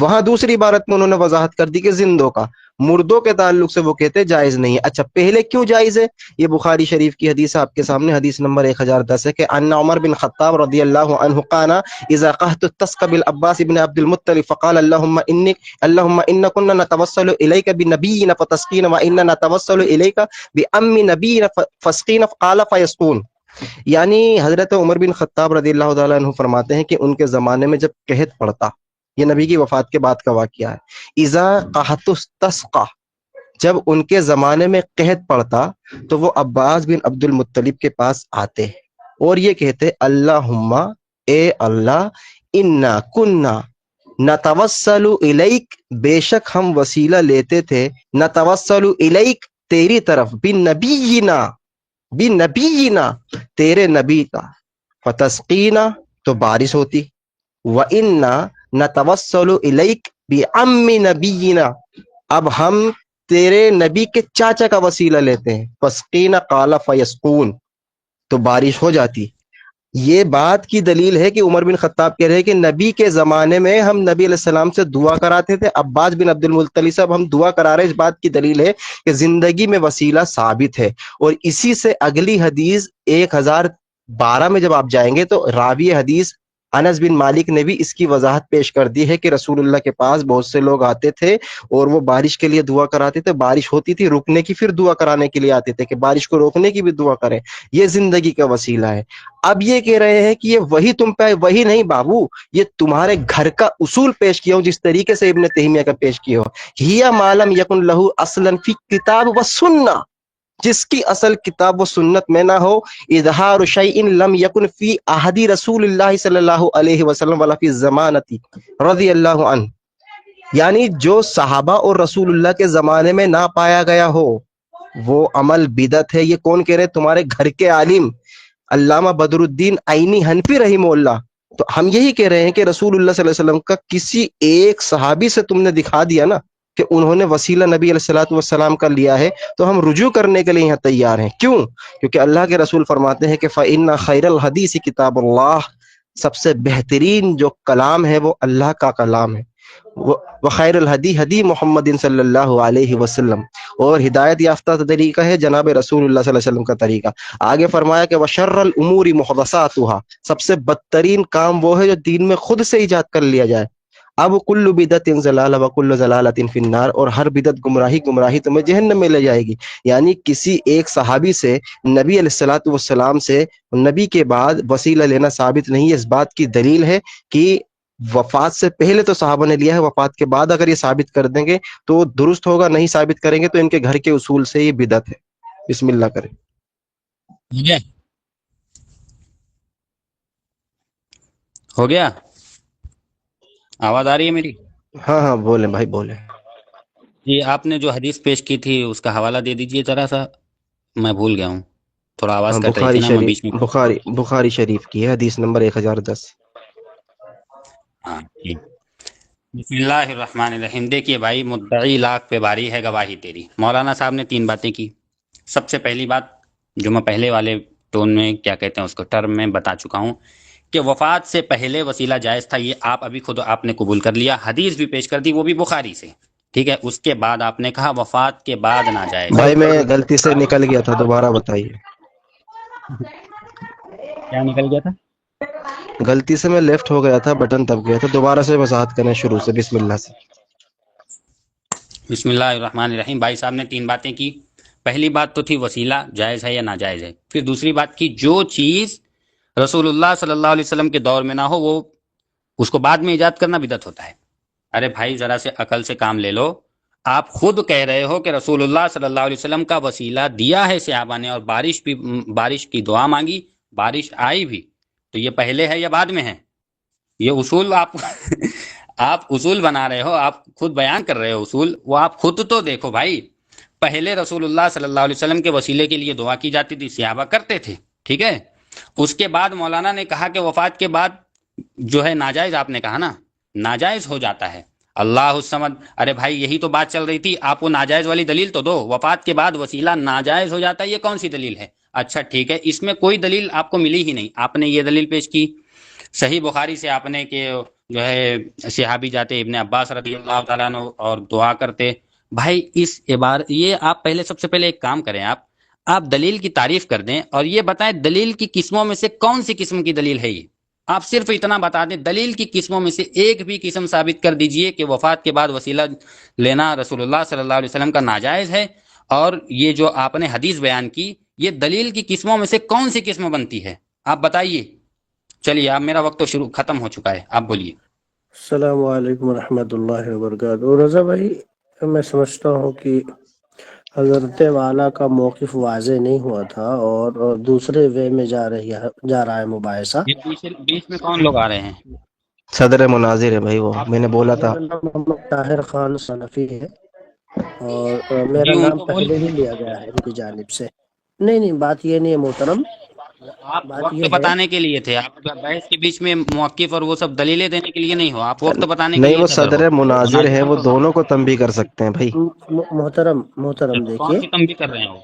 وہاں دوسری عبارت میں انہوں نے وضاحت کر دی کہ زندوں کا، مردوں کے تعلق سے وہ کہتے جائز نہیں ہے۔ اچھا پہلے کیوں جائز ہے؟ یہ بخاری شریف کی حدیث آپ کے سامنے، حدیث نمبر 1010 ہے کہ ان عمر بن خطاب رضی اللہ عنہ قال اذا قحط تسقى بالعباس بن عبد المطلب فقال اللهم ان كنا نتوسل اليك بنبينا فتسقينا وانا نتوسل اليك بام نبينا فسقينا قال فيسقون۔ یعنی حضرت عمر بن خطاب رضی اللہ تعالیٰ عنہ فرماتے ہیں کہ ان کے زمانے میں جب قحط پڑتا، یہ نبی کی وفات کے بعد کا واقعہ ہے، اذا قحط استسقى، جب ان کے زمانے میں قحط پڑتا تو وہ عباس بن عبد المطلب کے پاس آتے اور یہ کہتے اللہم، اے اللہ، انا کننا نتوسل الیک، بے شک ہم وسیلہ لیتے تھے، نتوسل الیک، تیری طرف، بنبینا، بنبینا، تیرے نبی کا، فتسقینا، تو بارش ہوتی، وَإِنَّا نَتَوَسَّلُ إِلَيْكَ بِعَمِّ نَبِيِّنَا، اب ہم تیرے نبی کے چاچا کا وسیلہ لیتے ہیں، فَسْقِينَ قَالَ فَيَسْقُونَ، تو بارش ہو جاتی۔ یہ بات کی دلیل ہے کہ عمر بن خطاب کہہ رہے ہیں کہ نبی کے زمانے میں ہم نبی علیہ السلام سے دعا کراتے تھے، عباس بن عبد المطلب صاحب ہم دعا کرا رہے ہیں، اس بات کی دلیل ہے کہ زندگی میں وسیلہ ثابت ہے۔ اور اسی سے اگلی حدیث 1012 میں جب آپ جائیں گے تو راوی حدیث انس بن مالک نے بھی اس کی وضاحت پیش کر دی ہے کہ رسول اللہ کے پاس بہت سے لوگ آتے تھے اور وہ بارش کے لیے دعا کراتے تھے، بارش ہوتی تھی رکنے کی، پھر دعا کرانے کے لیے آتے تھے کہ بارش کو روکنے کی بھی دعا کریں، یہ زندگی کا وسیلہ ہے۔ اب یہ کہہ رہے ہیں کہ یہ وہی تم پہ، وہی نہیں بابو، یہ تمہارے گھر کا اصول پیش کیا ہوں جس طریقے سے ابن تیمیہ کا پیش کیا ہو، ہی ما لم یکن لہ اصلا فی کتاب و سنہ، جس کی اصل کتاب و سنت میں نہ ہو، اظہار شیء لم یکن فی احد رسول اللہ صلی اللہ علیہ وسلم ولا فی زمانتی رضی اللہ عنہ، یعنی جو صحابہ اور رسول اللہ کے زمانے میں نہ پایا گیا ہو وہ عمل بدعت ہے۔ یہ کون کہہ رہے؟ تمہارے گھر کے عالم علامہ بدر الدین عینی حنفی رحمہ اللہ۔ تو ہم یہی کہہ رہے ہیں کہ رسول اللہ صلی اللہ علیہ وسلم کا کسی ایک صحابی سے تم نے دکھا دیا نا کہ انہوں نے وسیلہ نبی علیہ الصلوۃ والسلام کا لیا ہے، تو ہم رجوع کرنے کے لیے یہاں تیار ہیں۔ کیوں؟ کیونکہ اللہ کے رسول فرماتے ہیں کہ فإن خیر الحدیث کتاب اللہ، سب سے بہترین جو کلام ہے وہ اللہ کا کلام ہے، وخیر الحدی حدی محمد صلی اللہ علیہ وسلم، اور ہدایت یافتہ طریقہ ہے جناب رسول اللہ صلی اللہ علیہ وسلم کا طریقہ۔ آگے فرمایا کہ وشر الامور محدثاتها، سب سے بدترین کام وہ ہے جو دین میں خود سے ایجاد کر لیا جائے۔ اب کل بدعت ضلالہ وکل ضلالۃ فی النار، اور ہر بدعت گمراہی تمہیں جہنم میں لے جائے گی۔ یعنی کسی ایک صحابی سے، نبی علیہ الصلوۃ والسلام سے، نبی کے بعد وسیلہ لینا ثابت نہیں ہے۔ اس بات کی دلیل ہے کہ وفات سے پہلے تو صحابہ نے لیا ہے، وفات کے بعد اگر یہ ثابت کر دیں گے تو درست ہوگا، نہیں ثابت کریں گے تو ان کے گھر کے اصول سے یہ بدعت ہے۔ بسم اللہ کریں۔ ہو گیا؟ ہو گیا؟ آواز آ رہی ہے میری؟ ہاں ہاں بولیں بھائی بولیں۔ جی، آپ نے جو حدیث پیش کی تھی اس کا حوالہ دے دیجئے ذرا سا، میں بھول گیا ہوں، تھوڑا آواز کٹ رہی تھی بخاری نا، میں شریف، بیچ میں۔ بخاری شریف کی ہے، حدیث نمبر 1010۔ ہاں جی۔ بسم اللہ الرحمن الرحیم۔ دیکھیے بھائی، مدعی لاکھ پہ باری ہے گواہی تیری۔ مولانا صاحب نے 3 باتیں کی۔ سب سے پہلی بات جو میں پہلے والے ٹون میں کیا کہتے ہیں اس کو ٹرم میں بتا چکا ہوں کہ وفات سے پہلے وسیلہ جائز تھا، یہ آپ ابھی خود آپ نے قبول کر لیا، حدیث بھی پیش کر دی، وہ بھی بخاری سے، ٹھیک ہے۔ اس کے بعد آپ نے کہا وفات کے بعد ناجائز ہے۔ بھائی میں غلطی سے نکل گیا تھا، دوبارہ بتائیے۔ کیا نکل گیا تھا؟ غلطی سے میں لیفٹ ہو گیا تھا، بٹن دب گیا تھا، دوبارہ سے وضاحت کریں شروع سے، بسم اللہ سے۔ بسم اللہ الرحمن الرحیم۔ بھائی صاحب نے 3 باتیں کی۔ پہلی بات تو تھی وسیلہ جائز ہے یا ناجائز ہے۔ پھر دوسری بات کی جو چیز رسول اللہ صلی اللہ علیہ وسلم کے دور میں نہ ہو وہ اس کو بعد میں ایجاد کرنا بدعت ہوتا ہے۔ ارے بھائی ذرا سے عقل سے کام لے لو، آپ خود کہہ رہے ہو کہ رسول اللہ صلی اللہ علیہ وسلم کا وسیلہ دیا ہے صحابہ نے، اور بارش کی دعا مانگی، بارش آئی بھی، تو یہ پہلے ہے یا بعد میں ہے؟ یہ اصول آپ آپ اصول بنا رہے ہو، آپ خود بیان کر رہے ہو اصول، وہ آپ خود تو دیکھو بھائی۔ پہلے رسول اللہ صلی اللہ علیہ وسلم کے وسیلے کے لیے دعا کی جاتی تھی، صحابہ کرتے تھے، ٹھیک ہے۔ اس کے بعد مولانا نے کہا کہ وفات کے بعد جو ہے ناجائز، آپ نے کہا نا ناجائز ہو جاتا ہے۔ اللہ الصمد، ارے بھائی یہی تو بات چل رہی تھی، آپ وہ ناجائز والی دلیل تو دو، وفات کے بعد وسیلہ ناجائز ہو جاتا ہے، یہ کون سی دلیل ہے؟ اچھا ٹھیک ہے، اس میں کوئی دلیل آپ کو ملی ہی نہیں، آپ نے یہ دلیل پیش کی صحیح بخاری سے، آپ نے کہ جو ہے صحابی جاتے ابن عباس رضی اللہ تعالیٰ عنہ اور دعا کرتے۔ بھائی اس عبارت، یہ آپ پہلے سب سے پہلے ایک کام کریں، آپ دلیل کی تعریف کر دیں اور یہ بتائیں دلیل کی قسموں میں سے کون سی قسم کی دلیل ہے یہ۔ آپ صرف اتنا بتا دیں، دلیل کی قسموں میں سے ایک بھی قسم ثابت کر دیجئے کہ وفات کے بعد وسیلہ لینا رسول اللہ صلی اللہ علیہ وسلم کا ناجائز ہے، اور یہ جو آپ نے حدیث بیان کی یہ دلیل کی قسموں میں سے کون سی قسم بنتی ہے، آپ بتائیے۔ چلیے اب میرا وقت تو شروع ختم ہو چکا ہے، آپ بولیے۔ السلام علیکم ورحمۃ اللہ وبرکاتہ۔ رضا بھائی، میں سمجھتا ہوں کہ حضرت والا کا موقف واضح نہیں ہوا تھا اور دوسرے وے میں جا رہا ہے مباحثہ۔ یہ بیچ میں کون لوگ آ رہے ہیں؟ صدر مناظر ہے بھائی، وہ میں نے بولا تھا۔ میرا نام محمد طاہر خان صنفی ہے اور جی میرا ان نام کو پہلے ہی بولیں، لیا گیا ہے ان کی جانب سے۔ نہیں، بات یہ نہیں ہے محترم، آپ بات وقت یہ ہے، بتانے کے لیے تھے، آپ بحث کے بیچ میں موقف اور وہ سب دلیلیں دینے کے لیے نہیں ہو، آپ وقت بتانے کے نہیں، لیے وہ صدر ہو، صدر مناظر ہے، مناظرین وہ کو۔ دونوں کو تنبیہ کر سکتے ہیں بھائی۔ محترم کون دیکھیے، سی تنبیہ کر رہے ہیں وہ؟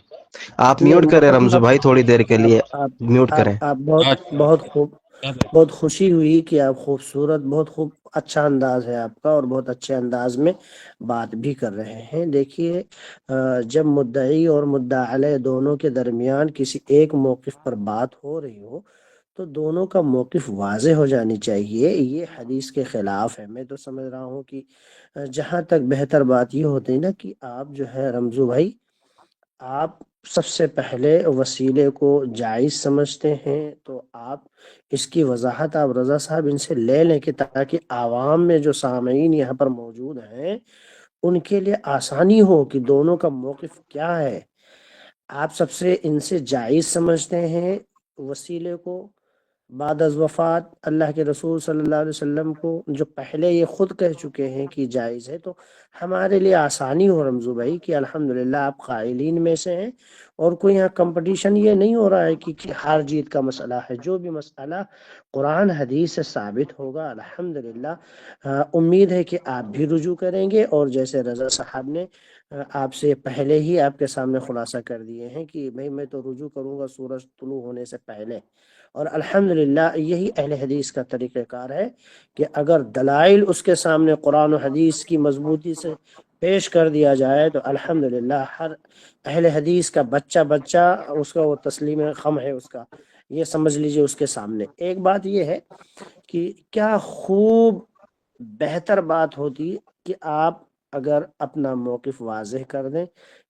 آپ نہیں میوٹ کریں محترم، رمزو بھائی، تھوڑی دیر کے لیے آپ میوٹ آپ کریں۔ آپ بہت اچھا بہت خوب، بہت خوشی ہوئی کہ آپ خوبصورت، بہت خوب، اچھا انداز ہے آپ کا اور بہت اچھے انداز میں بات بھی کر رہے ہیں۔ دیکھیے، جب مدعی اور مدعا علیہ دونوں کے درمیان کسی ایک موقف پر بات ہو رہی ہو تو دونوں کا موقف واضح ہو جانی چاہیے، یہ حدیث کے خلاف ہے۔ میں تو سمجھ رہا ہوں کہ جہاں تک بہتر بات یہ ہوتی نا کہ آپ جو ہے رمزو بھائی، آپ سب سے پہلے وسیلے کو جائز سمجھتے ہیں تو آپ اس کی وضاحت آپ رضا صاحب ان سے لے لیں کہ تاکہ عوام میں جو سامعین یہاں پر موجود ہیں ان کے لیے آسانی ہو کہ دونوں کا موقف کیا ہے۔ آپ سب سے ان سے جائز سمجھتے ہیں وسیلے کو بعد از وفات اللہ کے رسول صلی اللہ علیہ وسلم کو، جو پہلے یہ خود کہہ چکے ہیں کہ جائز ہے؟ تو ہمارے لیے آسانی ہو رمزو بھائی کہ الحمدللہ آپ قائلین میں سے ہیں، اور کوئی یہاں کمپٹیشن یہ نہیں ہو رہا ہے کہ ہار جیت کا مسئلہ ہے۔ جو بھی مسئلہ قرآن حدیث سے ثابت ہوگا الحمدللہ امید ہے کہ آپ بھی رجوع کریں گے، اور جیسے رضا صاحب نے آپ سے پہلے ہی آپ کے سامنے خلاصہ کر دیے ہیں کہ بھائی میں تو رجوع کروں گا سورج طلوع ہونے سے پہلے، اور الحمدللہ یہی اہل حدیث کا طریقہ کار ہے کہ اگر دلائل اس کے سامنے قرآن و حدیث کی مضبوطی سے پیش کر دیا جائے تو الحمدللہ ہر اہل حدیث کا بچہ اس کا وہ تسلیم خم ہے اس کا، یہ سمجھ لیجئے اس کے سامنے۔ ایک بات یہ ہے کہ کیا خوب بہتر بات ہوتی کہ آپ اگر اپنا موقف واضح کر دیں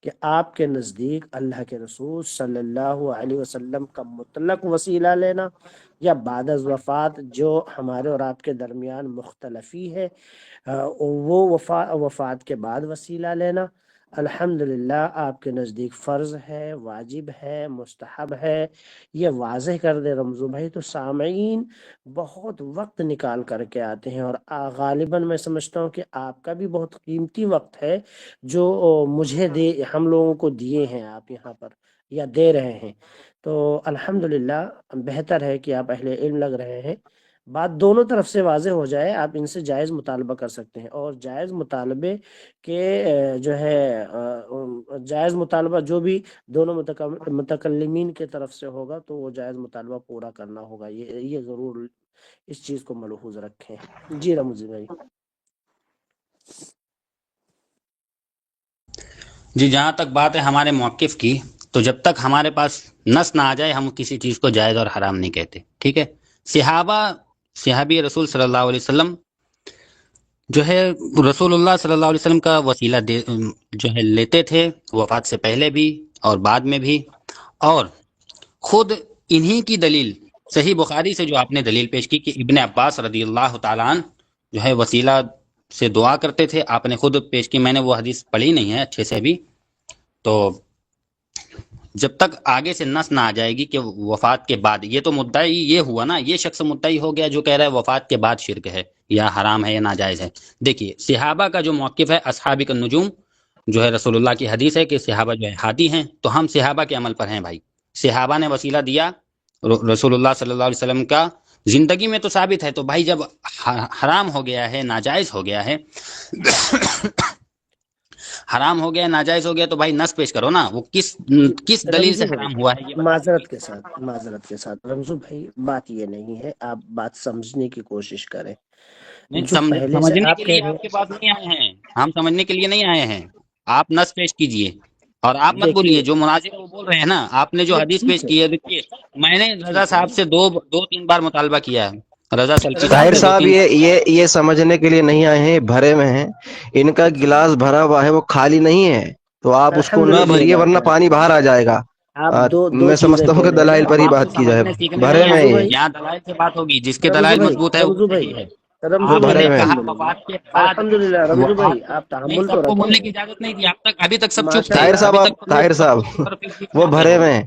کہ آپ کے نزدیک اللہ کے رسول صلی اللہ علیہ وسلم کا مطلق وسیلہ لینا یا بعد از وفات جو ہمارے اور آپ کے درمیان مختلفی ہے وہ وفات کے بعد وسیلہ لینا الحمدللہ آپ کے نزدیک فرض ہے، واجب ہے، مستحب ہے، یہ واضح کر دے رمزو بھائی، تو سامعین بہت وقت نکال کر کے آتے ہیں، اور غالباً میں سمجھتا ہوں کہ آپ کا بھی بہت قیمتی وقت ہے جو مجھے ہم لوگوں کو دیے ہیں آپ یہاں پر یا دے رہے ہیں۔ تو الحمدللہ بہتر ہے کہ آپ اہل علم لگ رہے ہیں، بات دونوں طرف سے واضح ہو جائے، آپ ان سے جائز مطالبہ کر سکتے ہیں، اور جائز مطالبے کے جو ہے جائز مطالبہ جو بھی دونوں متکلمین کے طرف سے ہوگا تو وہ جائز مطالبہ پورا کرنا ہوگا، یہ ضرور اس چیز کو ملحوظ رکھیں۔ جی رمضی بھائی۔ جی جہاں تک بات ہے ہمارے موقف کی، تو جب تک ہمارے پاس نص نہ آ جائے ہم کسی چیز کو جائز اور حرام نہیں کہتے، ٹھیک ہے؟ صحابی رسول صلی اللہ علیہ وسلم جو ہے رسول اللہ صلی اللہ علیہ وسلم کا وسیلہ جو ہے لیتے تھے، وفات سے پہلے بھی اور بعد میں بھی، اور خود انہی کی دلیل صحیح بخاری سے جو آپ نے دلیل پیش کی کہ ابن عباس رضی اللہ تعالیٰ عنہ جو ہے وسیلہ سے دعا کرتے تھے، آپ نے خود پیش کی، میں نے وہ حدیث پڑھی نہیں ہے اچھے سے بھی، تو جب تک آگے سے نص نہ آ جائے گی کہ وفات کے بعد، یہ تو مدعی یہ ہوا نا، یہ شخص مدعی ہو گیا جو کہہ رہا ہے وفات کے بعد شرک ہے یا حرام ہے یا ناجائز ہے۔ دیکھیے صحابہ کا جو موقف ہے، اصحاب النجوم جو ہے رسول اللہ کی حدیث ہے کہ صحابہ جو ہے ہادی ہیں، تو ہم صحابہ کے عمل پر ہیں بھائی۔ صحابہ نے وسیلہ دیا رسول اللہ صلی اللہ علیہ وسلم کا، زندگی میں تو ثابت ہے، تو بھائی جب حرام ہو گیا ہے، ناجائز ہو گیا ہے حرام ہو گیا، ناجائز ہو گیا، تو بھائی نص پیش کرو نا، وہ کس دلیل سے رمزو بھائی حرام ہوا ہے یہ بتا دو معذرت بھائی۔ کے ساتھ، معذرت کے ساتھ رمزو بھائی، بات یہ نہیں ہے، آپ بات سمجھنے کی کوشش کریں۔ نہیں جو پہلے سے سمجھنے آپ کے کہہ لیے رہے آپ کے پاس نہیں آئے ہیں، ہم سمجھنے کے لیے نہیں آئے ہیں، آپ نص پیش کیجئے، اور آپ مت دیکھیے بولیے جو مناظر ہے وہ بول رہے ہیں نا، آپ نے جو نہیں حدیث ٹھیک پیش ہے، کی ہے، دیکھیے میں نے رضا ٹھیک ہے صاحب سے دو تین بار مطالبہ کیا ہے، رضا سلفی صاحب رمزو طاہر سے بھائی، دو صاحب تین بار یہ سمجھنے کے لیے نہیں آئے ہیں، بھرے میں ہیں، ان کا گلاس بھرا ہوا ہے، وہ خالی نہیں ہے، تو آپ اس کو نہ الحمدللہ بھریے ورنہ پانی باہر آ جائے گا۔ آپ دو میں چیزیں سمجھتا ہوں کہ کہہ رہے ہیں۔ دلائل پر اب ہی آپ کو بات کی جائے، سمجھنے سیکھنے بھرے نہیں میں رمزو ہیں آئے یہ، بھائی، ہیں، یہاں دلائل سے بات ہوگی، جس کے رمزو دلائل بھائی، مضبوط ہے وہ رمزو بھائی، صحیح ہے۔ رمزو وہ آپ بھائی، نے بھرے میں ہیں۔ کہا الحمدللہ، وفات کے بعد، الحمدللہ رمزو بھائی آپ نہیں تحمل تو سب کو رکھیں، بولنے کی اجازت نہیں دی، اب تک سب چپ تھے، ماشاء طاہر اللہ۔ صاحب ابھی آپ تک تو طاہر صاحب وہ رہے بھرے ہو، میں ہیں،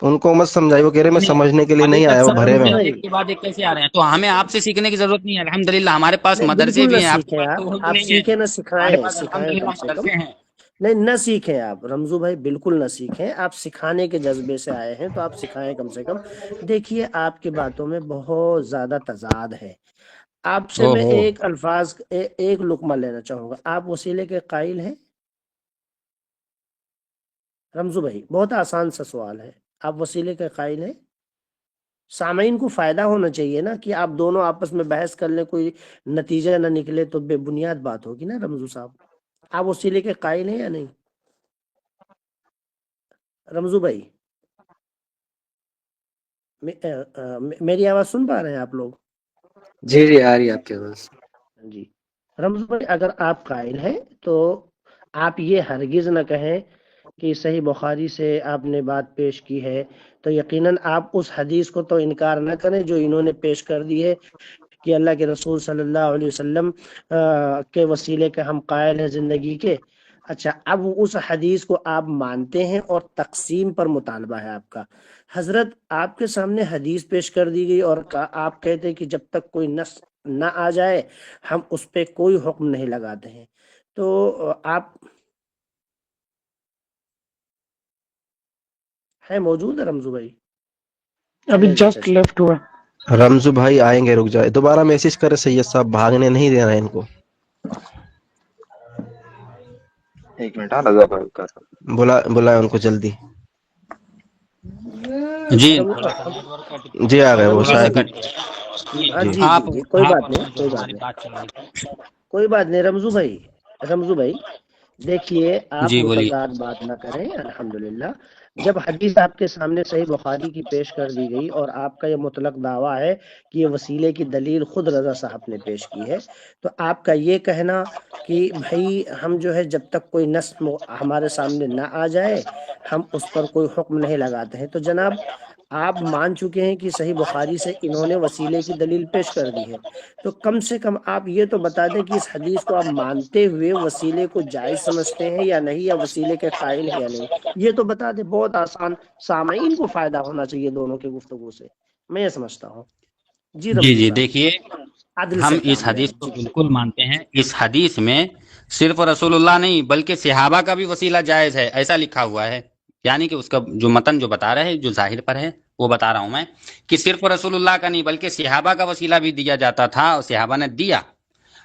ان کو مت سمجھائے، وہ کہہ رہے میں نہیں سمجھنے کے لیے ابھی نہیں تک آیا، وہ سب بھرے چپ میں تھے، ہیں۔ رمزو اور بھائی، ایک کے بعد ایک کیسے آ رہے ہیں؟ تو ہمیں آپ سے سیکھنے کی ضرورت نہیں ہے، الحمدللہ ہمارے پاس نہیں مدرسے بالکل نہ بھی ہیں، آپ کی سیکھیں، بات تو ہوتی آپ نہیں ہے، سیکھیں نہ ہمارے سکھائیں، پاس سکھائیں الحمدللہ کم سے کم، مدرسے ہیں۔ نہیں نہ سیکھیں آپ رمزو بھائی، بالکل نہ سیکھیں، آپ سکھانے کے جذبے سے آئے ہیں تو آپ سکھائیں کم سے کم۔ دیکھیے آپ کی باتوں میں بہت زیادہ تضاد ہے، آپ سے او میں ہو ایک الفاظ ایک لقمہ لینا چاہوں گا، آپ وسیلے کے قائل ہیں رمزو بھائی؟ بہت آسان سا سوال ہے، آپ وسیلے کے قائل ہیں؟ سامعین کو فائدہ ہونا چاہیے نا کہ آپ دونوں آپس میں بحث کر لیں، کوئی نتیجہ نہ نکلے تو بے بنیاد بات ہوگی نا رمزو صاحب۔ آپ وسیلے کے قائل ہیں یا نہیں رمزو بھائی؟ میری آواز سن پا رہے ہیں آپ لوگ؟ جی جی آ رہی ہے آپ کے پاس۔ جی رمزو بھائی، اگر آپ قائل ہیں تو آپ یہ ہرگز نہ کہیں کہ صحیح بخاری سے آپ نے بات پیش کی ہے تو یقیناً آپ اس حدیث کو تو انکار نہ کریں جو انہوں نے پیش کر دی ہے کہ اللہ کے رسول صلی اللہ علیہ وسلم کے وسیلے کے ہم قائل ہیں زندگی کے۔ اچھا، اب اس حدیث کو آپ مانتے ہیں اور تقسیم پر مطالبہ ہے آپ کا. حضرت آپ کے سامنے حدیث پیش کر دی گئی اور آپ کہتے ہیں کہ جب تک کوئی نص نہ آ جائے ہم اس پہ کوئی حکم نہیں لگاتے ہیں. تو آپ ہے موجود ہے رمزو بھائی؟ ابھی چلے جسٹ اچھا. لیفٹ ہوا. رمزو بھائی آئیں گے، رک جائے، دوبارہ میسج کرے سید صاحب، بھاگنے نہیں دینا ہے ان کو. ایک منٹ، ہاں رضا بھائی کر رہا ہوں. بلائے ان کو جلدی. جی رم- جی آ گئے وہ رمزو تھوڑا سا شاید. بھائی، کٹ گیا. جی جی جی آپ جی، کوئی آپ بات اور نہیں، ہم جو کوئی بات ہماری نہیں، بات چل رہی تھی. کوئی بات نہیں. رمزو بھائی دیکھیے، آپ جی بولیے. متضاد بات نہ کریں. الحمدللہ جب حدیث آپ کے سامنے صحیح بخاری کی پیش کر دی گئی اور آپ کا یہ مطلق دعویٰ ہے کہ یہ وسیلے کی دلیل خود رضا صاحب نے پیش کی ہے، تو آپ کا یہ کہنا کہ بھائی ہم جو ہے جب تک کوئی نص ہمارے سامنے نہ آ جائے ہم اس پر کوئی حکم نہیں لگاتے ہیں، تو جناب آپ مان چکے ہیں کہ صحیح بخاری سے انہوں نے وسیلے کی دلیل پیش کر دی ہے. تو کم سے کم آپ یہ تو بتا دیں کہ اس حدیث کو آپ مانتے ہوئے وسیلے کو جائز سمجھتے ہیں یا نہیں، یا وسیلے کے قائل ہیں یا نہیں. یہ تو بتا دیں، بہت آسان. سامعین کو فائدہ ہونا چاہیے دونوں کے گفتگو سے، میں یہ سمجھتا ہوں. جی جی رمزو جی صاحب، دیکھیے، عدل ہم سے اس کام لیں حدیث آپ. کو جی بالکل مانتے ہیں. اس حدیث میں صرف رسول اللہ نہیں بلکہ صحابہ کا بھی وسیلہ جائز ہے، ایسا لکھا ہوا ہے. یعنی کہ اس کا جو متن جو بتا رہے ہیں، جو ظاہر پر ہے وہ بتا رہا ہوں میں، کہ صرف رسول اللہ کا نہیں بلکہ صحابہ کا وسیلہ بھی دیا جاتا تھا اور صحابہ نے دیا.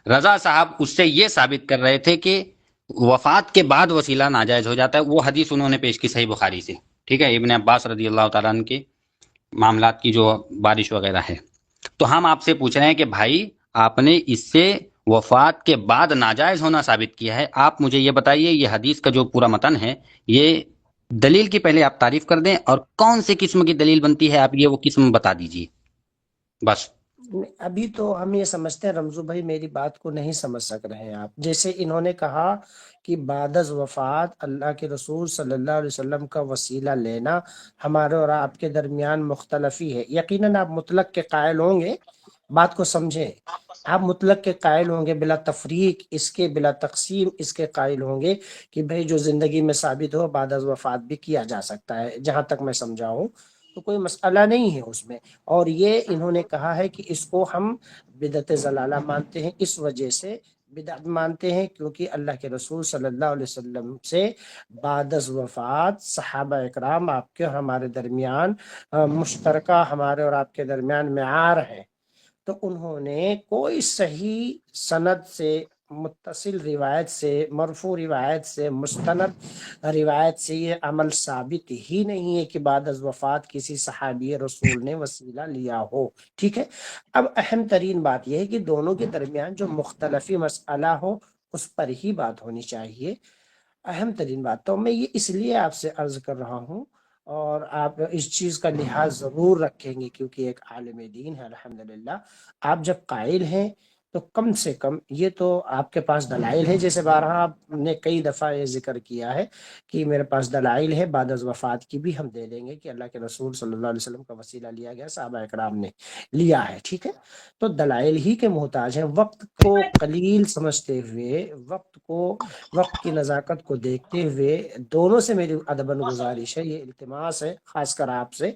رضا صاحب اس سے یہ ثابت کر رہے تھے کہ وفات کے بعد وسیلہ ناجائز ہو جاتا ہے. وہ حدیث انہوں نے پیش کی صحیح بخاری سے. ٹھیک ہے، ابن عباس رضی اللہ تعالیٰ عنہ کے معاملات کی جو بارش وغیرہ ہے. تو ہم آپ سے پوچھ رہے ہیں کہ بھائی آپ نے اس سے وفات کے بعد ناجائز ہونا ثابت کیا ہے. آپ مجھے یہ بتائیے، یہ حدیث کا جو پورا متن ہے، یہ دلیل کی پہلے آپ تعریف کر دیں، اور کون سے قسم کی دلیل بنتی ہے آپ یہ وہ قسم بتا دیجیے بس. ابھی تو ہم یہ سمجھتے ہیں رمزو بھائی، میری بات کو نہیں سمجھ سک رہے ہیں آپ. جیسے انہوں نے کہا کہ بعد از وفات اللہ کے رسول صلی اللہ علیہ وسلم کا وسیلہ لینا ہمارے اور آپ کے درمیان مختلف ہی ہے. یقیناً آپ مطلق کے قائل ہوں گے، بات کو سمجھیں. آپ مطلق کے قائل ہوں گے، بلا تفریق اس کے، بلا تقسیم اس کے قائل ہوں گے کہ بھئی جو زندگی میں ثابت ہو بعد از وفات بھی کیا جا سکتا ہے. جہاں تک میں سمجھا ہوں تو کوئی مسئلہ نہیں ہے اس میں. اور یہ انہوں نے کہا ہے کہ اس کو ہم بدعت ضلالہ مانتے ہیں. اس وجہ سے بدعت مانتے ہیں کیونکہ اللہ کے رسول صلی اللہ علیہ وسلم سے بعد از وفات صحابہ اکرام آپ کے اور ہمارے درمیان مشترکہ، ہمارے اور آپ کے درمیان معیار ہے. تو انہوں نے کوئی صحیح سند سے، متصل روایت سے، مرفوع روایت سے، مستند روایت سے یہ عمل ثابت ہی نہیں ہے کہ بعد از وفات کسی صحابی رسول نے وسیلہ لیا ہو. ٹھیک ہے، اب اہم ترین بات یہ ہے کہ دونوں کے درمیان جو مختلفی مسئلہ ہو اس پر ہی بات ہونی چاہیے. اہم ترین بات تو میں یہ اس لیے آپ سے عرض کر رہا ہوں، اور آپ اس چیز کا لحاظ ضرور رکھیں گے کیونکہ ایک عالم دین ہے الحمدللہ. آپ جب قائل ہیں تو کم سے کم یہ تو آپ کے پاس دلائل ہے. جیسے بارہا آپ نے کئی دفعہ یہ ذکر کیا ہے کہ میرے پاس دلائل ہے، بعد از وفات کی بھی ہم دے دیں گے کہ اللہ کے رسول صلی اللہ علیہ وسلم کا وسیلہ لیا گیا، صحابہ اکرام نے لیا ہے. ٹھیک ہے، تو دلائل ہی کے محتاج ہیں. وقت کو قلیل سمجھتے ہوئے، وقت کی نزاکت کو دیکھتے ہوئے دونوں سے میری ادباً گزارش ہے، یہ التماس ہے خاص کر آپ سے،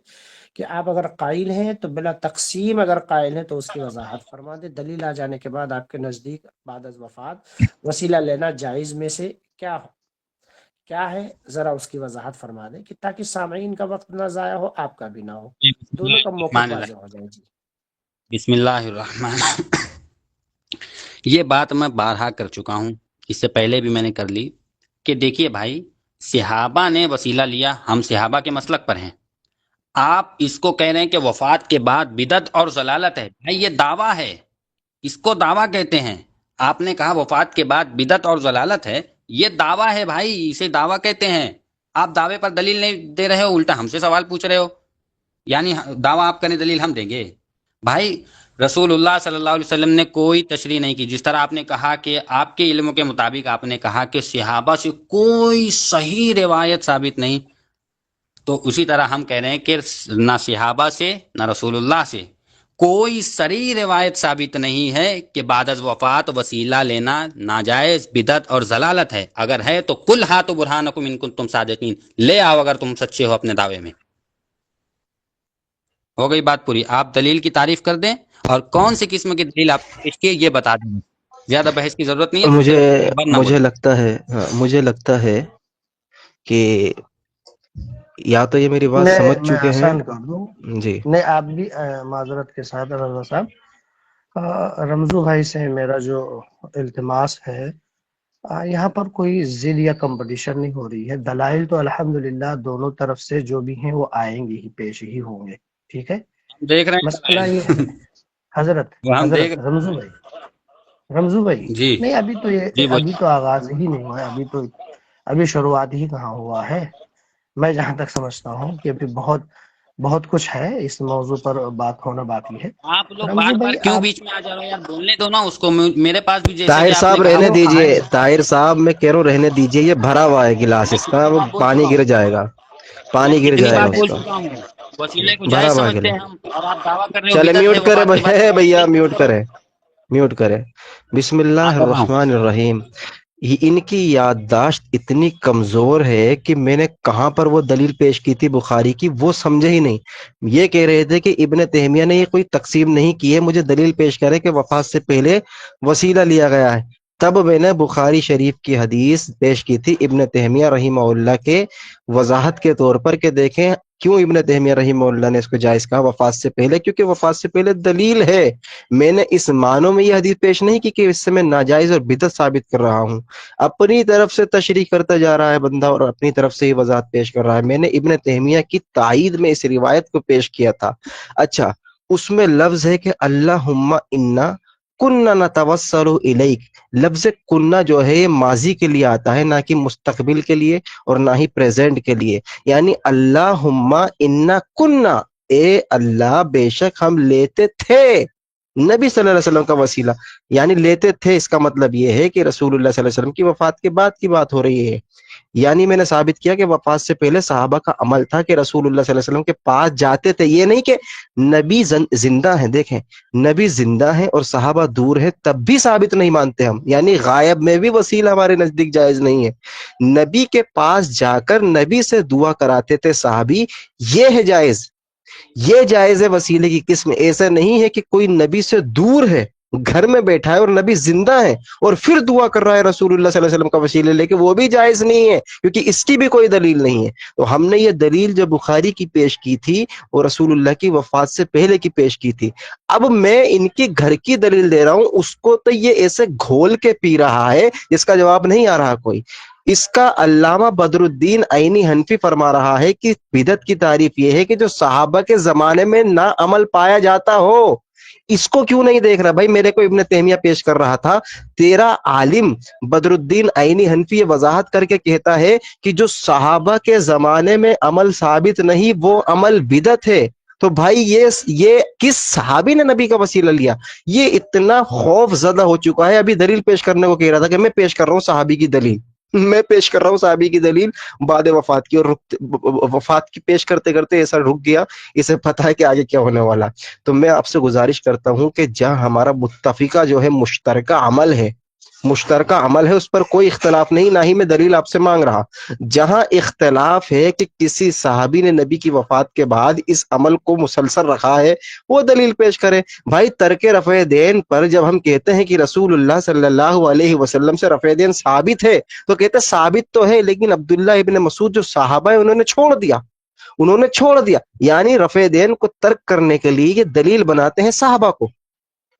کہ آپ اگر قائل ہیں تو بلا تقسیم اگر قائل ہیں تو اس کی وضاحت فرما دیں. دلیل آ جانے کے بعد آپ کے نزدیک بعد از وفات وسیلہ لینا جائز میں سے کیا ہے، ذرا اس کی وضاحت فرما دیں کہ تاکہ سامعین کا وقت نہ ضائع ہو، آپ کا بھی نہ ہو، بسم دونوں کا اللہ موقف الرحمن واضح الرحیم. ہو جائے. جی بسم اللہ الرحمن. یہ بات میں بارہا کر چکا ہوں، اس سے پہلے بھی میں نے کر لی، کہ دیکھیے بھائی، صحابہ نے وسیلہ لیا، ہم صحابہ کے مسلک پر ہیں. آپ اس کو کہہ رہے ہیں کہ وفات کے بعد بدعت اور ضلالت ہے. بھائی یہ دعویٰ ہے، اس کو دعویٰ کہتے ہیں. آپ نے کہا وفات کے بعد بدعت اور ضلالت ہے، یہ دعویٰ ہے بھائی، اسے دعویٰ کہتے ہیں. آپ دعوے پر دلیل نہیں دے رہے ہو، الٹا ہم سے سوال پوچھ رہے ہو. یعنی دعویٰ آپ کریں، دلیل ہم دیں گے. بھائی رسول اللہ صلی اللہ علیہ وسلم نے کوئی تشریح نہیں کی. جس طرح آپ نے کہا کہ آپ کے علم کے مطابق آپ نے کہا کہ صحابہ سے کوئی صحیح روایت ثابت نہیں، تو اسی طرح ہم کہہ رہے ہیں کہ نہ صحابہ سے نہ رسول اللہ سے کوئی صریح روایت ثابت نہیں ہے کہ بعد از وفات وسیلہ لینا ناجائز، بدعت اور ضلالت ہے۔ اگر ہے تو کل ہاتھ برہانکم ان کنتم صادقین، لے آؤ اگر تم سچے ہو اپنے دعوے میں۔ ہو گئی بات پوری۔ آپ دلیل کی تعریف کر دیں اور کون سی قسم کی دلیل آپ پیش کی یہ بتا دیں، زیادہ بحث کی ضرورت نہیں ہے، پھر مجھے بڑھ نہ مجھے بولیں۔ لگتا ہے مجھے لگتا ہے کہ یا تو یہ میری بات سمجھ میں چکے ہیں۔ آسان کر دوں، جی نہیں آپ بھی معذرت کے ساتھ رضا صاحب، رمزو بھائی سے میرا جو التماس ہے، یہاں پر کوئی ضد یا کمپٹیشن نہیں ہو رہی ہے، دلائل تو الحمدللہ دونوں طرف سے جو بھی ہیں وہ آئیں گے ہی، پیش ہی ہوں گے، ٹھیک ہے۔ ہم دیکھ رہے مسئلہ ہیں یہ ہے حضرت وہ ہم دیکھ حضرت رمزو بھائی جی نہیں، جی ابھی تو آغاز ہی نہیں ہوا ہے، ابھی شروعات ہی کہاں ہوا ہے۔ میں جہاں تک سمجھتا ہوں کہ ابھی بہت بہت کچھ ہے، اس موضوع پر بات ہونا باقی ہے۔ آپ لوگ رمزو بار بار بھائی کیوں آپ بیچ میں آ جا رہے ہو یار، بولنے دو نا اس کو۔ میرے پاس بھی جیسے کہ طاہر آپ نے صاحب کہا رہنے وہ دیجئے، کہانی، طاہر صاحب میں کہہ رہا ہوں رہنے دیجئے، یہ بھرا ہوا ہے گلاس میں اس کا، کتنی وہ بار بول چکا پانی گر ہوں، جائے گا، میں پانی گر کتنی جائے بار گا اس بول کا، چکا ہوں، وسیلے کو بھرا جائز ہوا سمجھتے گلا۔ ہیں ہم، اور آپ دعویٰ کر رہے ہو چلے بدعت ہے، میوٹ کرے وفات کے بعد بھیا، وسیلے کی میوٹ بات کرو۔ کرے، میوٹ کرے۔ بسم ہاں اللہ کر رہا ہوں۔ الرحمن الرحیم۔ ان کی یادداشت اتنی کمزور ہے کہ میں نے کہاں پر وہ دلیل پیش کی تھی بخاری کی وہ سمجھے ہی نہیں۔ یہ کہہ رہے تھے کہ ابن تیمیہ نے یہ کوئی تقسیم نہیں کی ہے، مجھے دلیل پیش کرے کہ وفات سے پہلے وسیلہ لیا گیا ہے۔ تب میں نے بخاری شریف کی حدیث پیش کی تھی ابن تیمیہ رحمہ اللہ کے وضاحت کے طور پر، کہ دیکھیں کیوں ابن تیمیہ رحمہ اللہ نے اس کو جائز کہا وفات سے پہلے، کیونکہ وفات سے پہلے دلیل ہے۔ میں نے اس معنوں میں یہ حدیث پیش نہیں کی کہ اس سے میں ناجائز اور بدعت ثابت کر رہا ہوں، اپنی طرف سے تشریح کرتا جا رہا ہے بندہ اور اپنی طرف سے ہی وضاحت پیش کر رہا ہے۔ میں نے ابن تیمیہ کی تائید میں اس روایت کو پیش کیا تھا۔ اچھا، اس میں لفظ ہے کہ اللہم انا کننا نتوسل الیک۔ لفظ کننا جو ہے یہ ماضی کے لیے آتا ہے، نہ کہ مستقبل کے لیے اور نہ ہی پریزنٹ کے لیے، یعنی اللہم انا کننا، اے اللہ بے شک ہم لیتے تھے نبی صلی اللہ علیہ وسلم کا وسیلہ، یعنی لیتے تھے، اس کا مطلب یہ ہے کہ رسول اللہ صلی اللہ علیہ وسلم کی وفات کے بعد کی بات ہو رہی ہے۔ یعنی میں نے ثابت کیا کہ وفات سے پہلے صحابہ کا عمل تھا کہ رسول اللہ صلی اللہ علیہ وسلم کے پاس جاتے تھے، یہ نہیں کہ نبی زندہ ہیں، دیکھیں نبی زندہ ہیں اور صحابہ دور ہیں تب بھی ثابت نہیں مانتے ہم، یعنی غائب میں بھی وسیلہ ہمارے نزدیک جائز نہیں ہے۔ نبی کے پاس جا کر نبی سے دعا کراتے تھے صحابی، یہ ہے جائز، یہ جائز ہے وسیلے کی قسم۔ ایسا نہیں ہے کہ کوئی نبی سے دور ہے، گھر میں بیٹھا ہے اور نبی زندہ ہے اور پھر دعا کر رہا ہے رسول اللہ صلی اللہ علیہ وسلم کا وسیلہ لے کے، وہ بھی جائز نہیں ہے، کیونکہ اس کی بھی کوئی دلیل نہیں ہے۔ تو ہم نے یہ دلیل جو بخاری کی پیش کی تھی وہ رسول اللہ کی وفات سے پہلے کی پیش کی تھی۔ اب میں ان کی گھر کی دلیل دے رہا ہوں، اس کو تو یہ ایسے گھول کے پی رہا ہے جس کا جواب نہیں آ رہا کوئی۔ اس کا علامہ بدر الدین عینی حنفی فرما رہا ہے کہ بدعت کی تعریف یہ ہے کہ جو صحابہ کے زمانے میں نہ عمل پایا جاتا ہو۔ اس کو کیوں نہیں دیکھ رہا بھائی؟ میرے کو ابن تیمیہ پیش کر رہا تھا، تیرا عالم بدر الدین عینی حنفی یہ وضاحت کر کے کہتا ہے کہ جو صحابہ کے زمانے میں عمل ثابت نہیں وہ عمل بدعت ہے۔ تو بھائی یہ کس صحابی نے نبی کا وسیلہ لیا؟ یہ اتنا خوف زدہ ہو چکا ہے، ابھی دلیل پیش کرنے کو کہہ رہا تھا کہ میں پیش کر رہا ہوں صحابی کی دلیل، میں پیش کر رہا ہوں صحابی کی دلیل بعد وفات کی، اور وفات کی پیش کرتے کرتے ایسا رک گیا، اسے پتہ ہے کہ آگے کیا ہونے والا۔ تو میں آپ سے گزارش کرتا ہوں کہ جہاں ہمارا متفقہ جو ہے مشترکہ عمل ہے اس پر کوئی اختلاف نہیں، نہ ہی میں دلیل آپ سے مانگ رہا۔ جہاں اختلاف ہے کہ کسی صحابی نے نبی کی وفات کے بعد اس عمل کو مسلسل رکھا ہے، وہ دلیل پیش کرے۔ بھائی ترک رفع دین پر جب ہم کہتے ہیں کہ رسول اللہ صلی اللہ علیہ وسلم سے رفع دین ثابت ہے، تو کہتے ثابت تو ہے لیکن عبداللہ ابن مسعود جو صحابہ ہیں انہوں نے چھوڑ دیا، یعنی رفع دین کو ترک کرنے کے لیے یہ دلیل بناتے ہیں صحابہ کو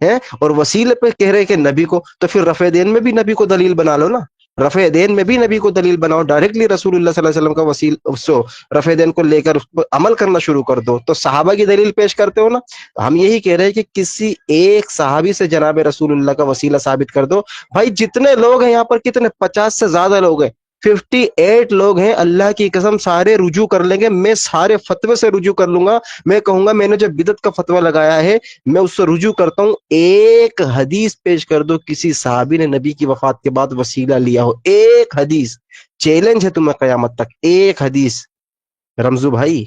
ہیں، اور وسیلے پہ کہہ رہے کہ نبی کو، تو پھر رفع دین میں بھی نبی کو دلیل بنا لو نا، رفع دین میں بھی نبی کو دلیل بناؤ، ڈائریکٹلی رسول اللہ صلی اللہ علیہ وسلم کا وسیل رفع دین کو لے کر اس پر عمل کرنا شروع کر دو، تو صحابہ کی دلیل پیش کرتے ہو نا۔ ہم یہی کہہ رہے ہیں کہ کسی ایک صحابی سے جناب رسول اللہ کا وسیلہ ثابت کر دو۔ بھائی جتنے لوگ ہیں یہاں پر، کتنے 50 سے زیادہ لوگ ہیں، 58 لوگ ہیں، اللہ کی قسم سارے رجوع کر لیں گے، میں سارے فتوے سے رجوع کر لوں گا، میں کہوں گا میں نے جو بدعت کا فتویٰ لگایا ہے میں اس سے رجوع کرتا ہوں، ایک حدیث پیش کر دو کسی صحابی نے نبی کی وفات کے بعد وسیلہ لیا ہو، ایک حدیث، چیلنج ہے تمہیں قیامت تک، ایک حدیث۔ رمزو بھائی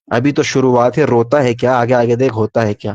ابھی تو شروعات ہے، روتا ہے کیا؟ آگے آگے دیکھ ہوتا ہے کیا۔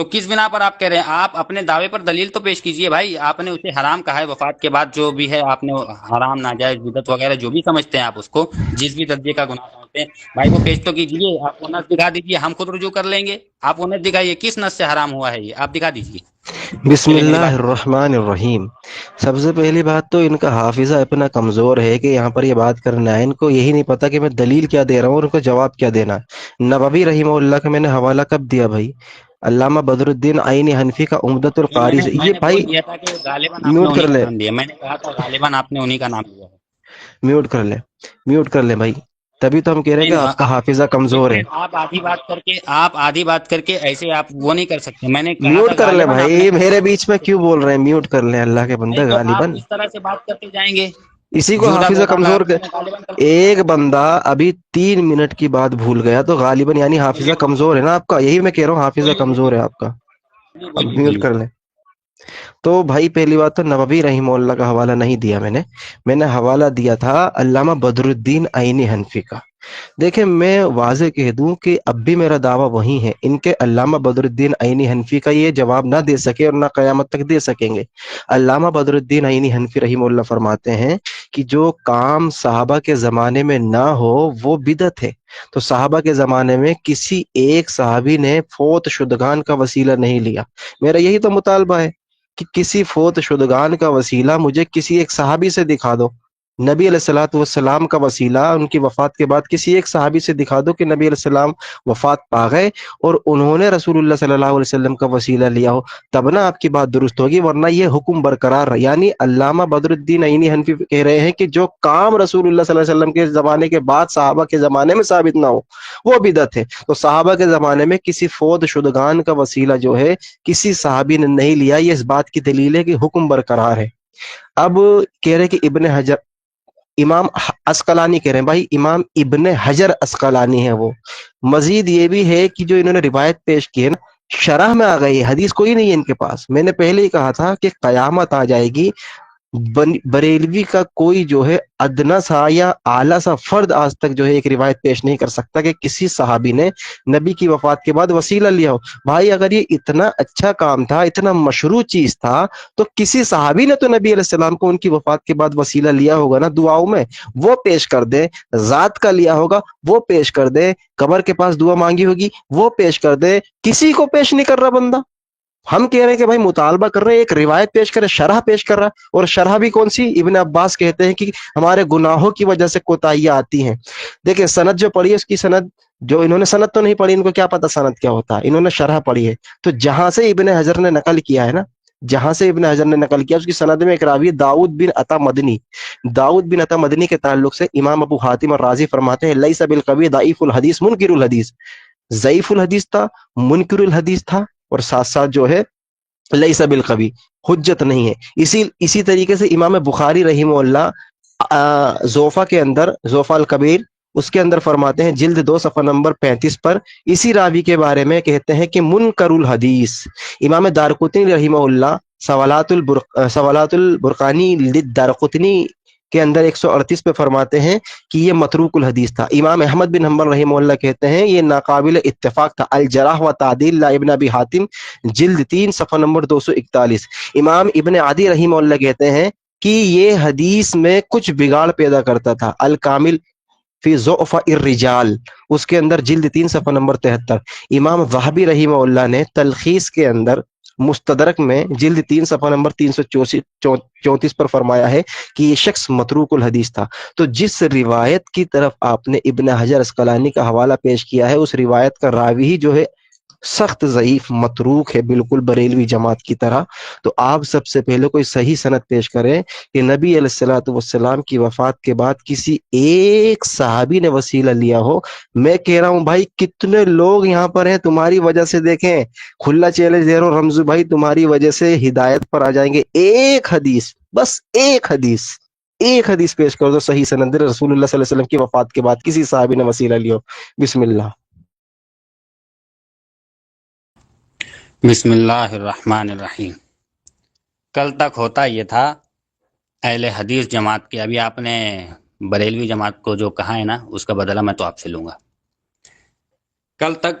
تو کس بنا پر آپ کہہ رہے ہیں؟ آپ اپنے دعوے پر دلیل تو پیش کیجئے بھائی. آپ نے اسے حرام کہا ہے وفات کے بعد، جو بھی ہے آپ نے حرام، ناجائز، بدعت وغیرہ جو بھی سمجھتے ہیں آپ اس کو، جس بھی درجے کا گناہ سمجھتے ہیں بھائی، وہ پیش تو کیجئے. آپ وہ نص دکھا دیجئے، ہم خود رجوع کر لیں گے. آپ وہ نص دکھائیے کس نص سے حرام ہوا ہے، یہ آپ دکھا دیجئے. بسم چلے میری اللہ بات. الرحمن الرحیم. سب سے پہلی بات تو ان کا حافظہ اتنا کمزور ہے کہ یہاں پر یہ بات کرنا ہے، ان کو یہی نہیں پتا کہ میں دلیل کیا دے رہا ہوں اور ان کو جواب کیا دینا ہے. نووی رحمہ اللہ کا میں نے حوالہ کب دیا بھائی؟ علامہ بدر الدین عینی حنفی کا عمدۃ جو میں القاری نے سے. میں یہ نے بول بھائی دیا تھا کہ غالباً آپ نے میوٹ انہی کر کا لے، نام لیا. میں نے کہا تھا غالباً آپ نے انہی کا نام لیا ہے. میوٹ کر لے، میوٹ کر لے بھائی. تبھی تو ہم کہہ رہے ہیں نہیں کہ نہیں، آپ کا حافظہ ایک کمزور ہے. منٹ. آپ آدھی بات کر کے ایسے آپ وہ نہیں کر سکتے. میں نے کہا میوٹ تھا کر لے غالباً آپ نے بھائی، انہی میرے کا نام بیچ میں لیا. کیوں بول رہے ہیں؟ میوٹ کر لیں اللہ کے نہیں بندے، تو آپ غالباً اس طرح سے بات کرتے جائیں گے. اسی کو جھوٹا حافظہ بوٹا کمزور میں نے غالباً کر کے ایک بتایا تھا. بندہ ابھی 3 منٹ کی بات بھول گیا تو غالباً یعنی حافظہ کمزور ہے نا آپ کا. یہی میں کہہ رہا ہوں، حافظہ بولیے کمزور بولیے ہے آپ کا. اب بولیے میوٹ بولیے. کر لیں. تو بھائی پہلی بات تو نووی رحمہ اللہ کا حوالہ نہیں دیا میں نے حوالہ دیا تھا علامہ بدر الدین عینی حنفی کا. دیکھیں میں واضح کہہ دوں کہ اب بھی میرا دعویٰ وہی ہے، ان کے علامہ بدر الدین عینی حنفی کا یہ جواب نہ دے سکے اور نہ قیامت تک دے سکیں گے. علامہ بدر الدین عینی حنفی رحمہ اللہ فرماتے ہیں کہ جو کام صحابہ کے زمانے میں نہ ہو وہ بدعت ہے. تو صحابہ کے زمانے میں کسی ایک صحابی نے فوت شدگان کا وسیلہ نہیں لیا. میرا یہی تو مطالبہ ہے کہ کسی فوت شدگان کا وسیلہ مجھے کسی ایک صحابی سے دکھا دو. نبی علیہ الصلوۃ والسلام کا وسیلہ ان کی وفات کے بعد کسی ایک صحابی سے دکھا دو کہ نبی علیہ السلام وفات پا گئے اور انہوں نے رسول اللہ صلی اللہ علیہ وسلم کا وسیلہ لیا ہو، تب نہ آپ کی بات درست ہوگی. ورنہ یہ حکم برقرار رہا. یعنی علامہ بدر الدین عینی حنفی کہہ رہے ہیں کہ جو کام رسول اللہ صلی اللہ علیہ وسلم کے زمانے کے بعد صحابہ کے زمانے میں ثابت نہ ہو وہ بدعت ہے. تو صحابہ کے زمانے میں کسی فوت شدگان کا وسیلہ جو ہے کسی صحابی نے نہیں لیا. یہ اس بات کی دلیل ہے کہ حکم برقرار ہے. اب کہہ رہے کہ ابن حجر، امام اسقلانی کہہ رہے ہیں بھائی، امام ابن حجر اسقلانی ہے وہ. مزید یہ بھی ہے کہ جو انہوں نے روایت پیش کی ہے نا، شرح میں آ گئی، حدیث کوئی نہیں ہے ان کے پاس. میں نے پہلے ہی کہا تھا کہ قیامت آ جائے گی، بریلوی کا کوئی جو ہے ادنا سا یا اعلیٰ سا فرد آج تک جو ہے ایک روایت پیش نہیں کر سکتا کہ کسی صحابی نے نبی کی وفات کے بعد وسیلہ لیا ہو. بھائی اگر یہ اتنا اچھا کام تھا، اتنا مشروع چیز تھا، تو کسی صحابی نے تو نبی علیہ السلام کو ان کی وفات کے بعد وسیلہ لیا ہوگا نا دعاؤں میں. وہ پیش کر دے. ذات کا لیا ہوگا وہ پیش کر دے. قبر کے پاس دعا مانگی ہوگی وہ پیش کر دے. کسی کو پیش نہیں کر رہا بندہ. ہم کہہ رہے ہیں کہ بھائی مطالبہ کر رہے ہیں، ایک روایت پیش کرے، شرح پیش کر رہا ہے. اور شرح بھی کون سی؟ ابن عباس کہتے ہیں کہ ہمارے گناہوں کی وجہ سے کوتاہیاں آتی ہیں. دیکھیں سند جو پڑھی ہے اس کی سند، جو انہوں نے سند تو نہیں پڑھی، ان کو کیا پتا سند کیا ہوتا ہے، انہوں نے شرح پڑھی ہے. تو جہاں سے ابن حجر نے نقل کیا ہے نا، جہاں سے ابن حجر نے نقل کیا اس کی سند میں ایک راوی داؤد بن عطا مدنی. داؤد بن عطا مدنی کے تعلق سے امام ابو حاتم الرازی فرماتے ہیں لیس بالقوی ضعیف الحدیث منکر الحدیث. ضعیف الحدیث تھا، منکر الحدیث تھا، اور ساتھ ساتھ جو ہے لیس بالقوی، حجت نہیں ہے. اسی طریقے سے امام بخاری رحمہ اللہ زوفا کے اندر، زوفا الکبیر، اس کے اندر فرماتے ہیں جلد 2 صفحہ نمبر 35 پر اسی راوی کے بارے میں کہتے ہیں کہ منکر الحدیث. امام دارقطنی رحمہ اللہ سوالات البرقانی دارقطنی کے اندر 138 پہ فرماتے ہیں کہ یہ متروک الحدیث تھا. امام احمد بن حنبل رحمہ اللہ کہتے ہیں یہ ناقابل اتفاق تھا. الجراح و تعدیل لا ابن ابی حاتم جلد 3 صفحہ نمبر 241. امام ابن عدی رحمہ اللہ کہتے ہیں کہ یہ حدیث میں کچھ بگاڑ پیدا کرتا تھا. الکامل فی ضعف الرجال، اس کے اندر جلد 3 صفحہ نمبر 73. امام وہبی رحمہ اللہ نے تلخیص کے اندر مستدرک میں جلد 3 صفحہ نمبر 334 پر فرمایا ہے کہ یہ شخص متروک الحدیث تھا. تو جس روایت کی طرف آپ نے ابن حجر اسقلانی کا حوالہ پیش کیا ہے اس روایت کا راوی ہی جو ہے سخت ضعیف متروک ہے، بالکل بریلوی جماعت کی طرح. تو آپ سب سے پہلے کوئی صحیح سند پیش کریں کہ نبی علیہ الصلوۃ والسلام کی وفات کے بعد کسی ایک صحابی نے وسیلہ لیا ہو. میں کہہ رہا ہوں بھائی کتنے لوگ یہاں پر ہیں تمہاری وجہ سے، دیکھیں کھلا چیلنج دے رہا ہوں رمزو بھائی، تمہاری وجہ سے ہدایت پر آ جائیں گے. ایک حدیث، بس ایک حدیث، ایک حدیث پیش کر دو صحیح سند رسول اللہ صلی اللہ علیہ وسلم کی وفات کے بعد کسی صحابی نے وسیلہ لیا ہو. بسم اللہ. بسم اللہ الرحمن الرحیم. کل تک ہوتا یہ تھا اہل حدیث جماعت کے، ابھی آپ نے بریلوی جماعت کو جو کہا ہے نا اس کا بدلہ میں تو آپ سے لوں گا. کل تک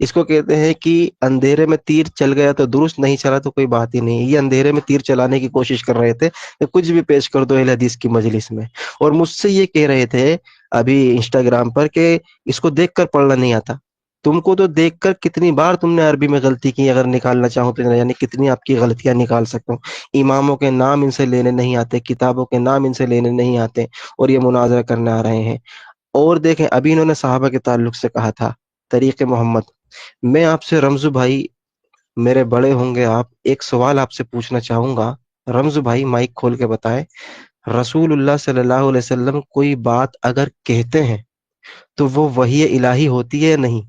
اس کو کہتے ہیں کہ اندھیرے میں تیر چل گیا تو درست، نہیں چلا تو کوئی بات ہی نہیں. یہ اندھیرے میں تیر چلانے کی کوشش کر رہے تھے کہ کچھ بھی پیش کر دو اہل حدیث کی مجلس میں، اور مجھ سے یہ کہہ رہے تھے ابھی انسٹاگرام پر کہ اس کو دیکھ کر پڑھنا نہیں آتا. تم کو تو دیکھ کر کتنی بار تم نے عربی میں غلطی کی، اگر نکالنا چاہوں تو یعنی کتنی آپ کی غلطیاں نکال سکتا ہوں. اماموں کے نام ان سے لینے نہیں آتے، کتابوں کے نام ان سے لینے نہیں آتے، اور یہ مناظرہ کرنے آ رہے ہیں. اور دیکھیں ابھی انہوں نے صحابہ کے تعلق سے کہا تھا طریق محمد. میں آپ سے رمزو بھائی، میرے بڑے ہوں گے آپ، ایک سوال آپ سے پوچھنا چاہوں گا. رمزو بھائی مائک کھول کے بتائیں، رسول اللہ صلی اللہ علیہ وسلم کوئی بات اگر کہتے ہیں تو وہ وحی الہی ہوتی ہے یا نہیں؟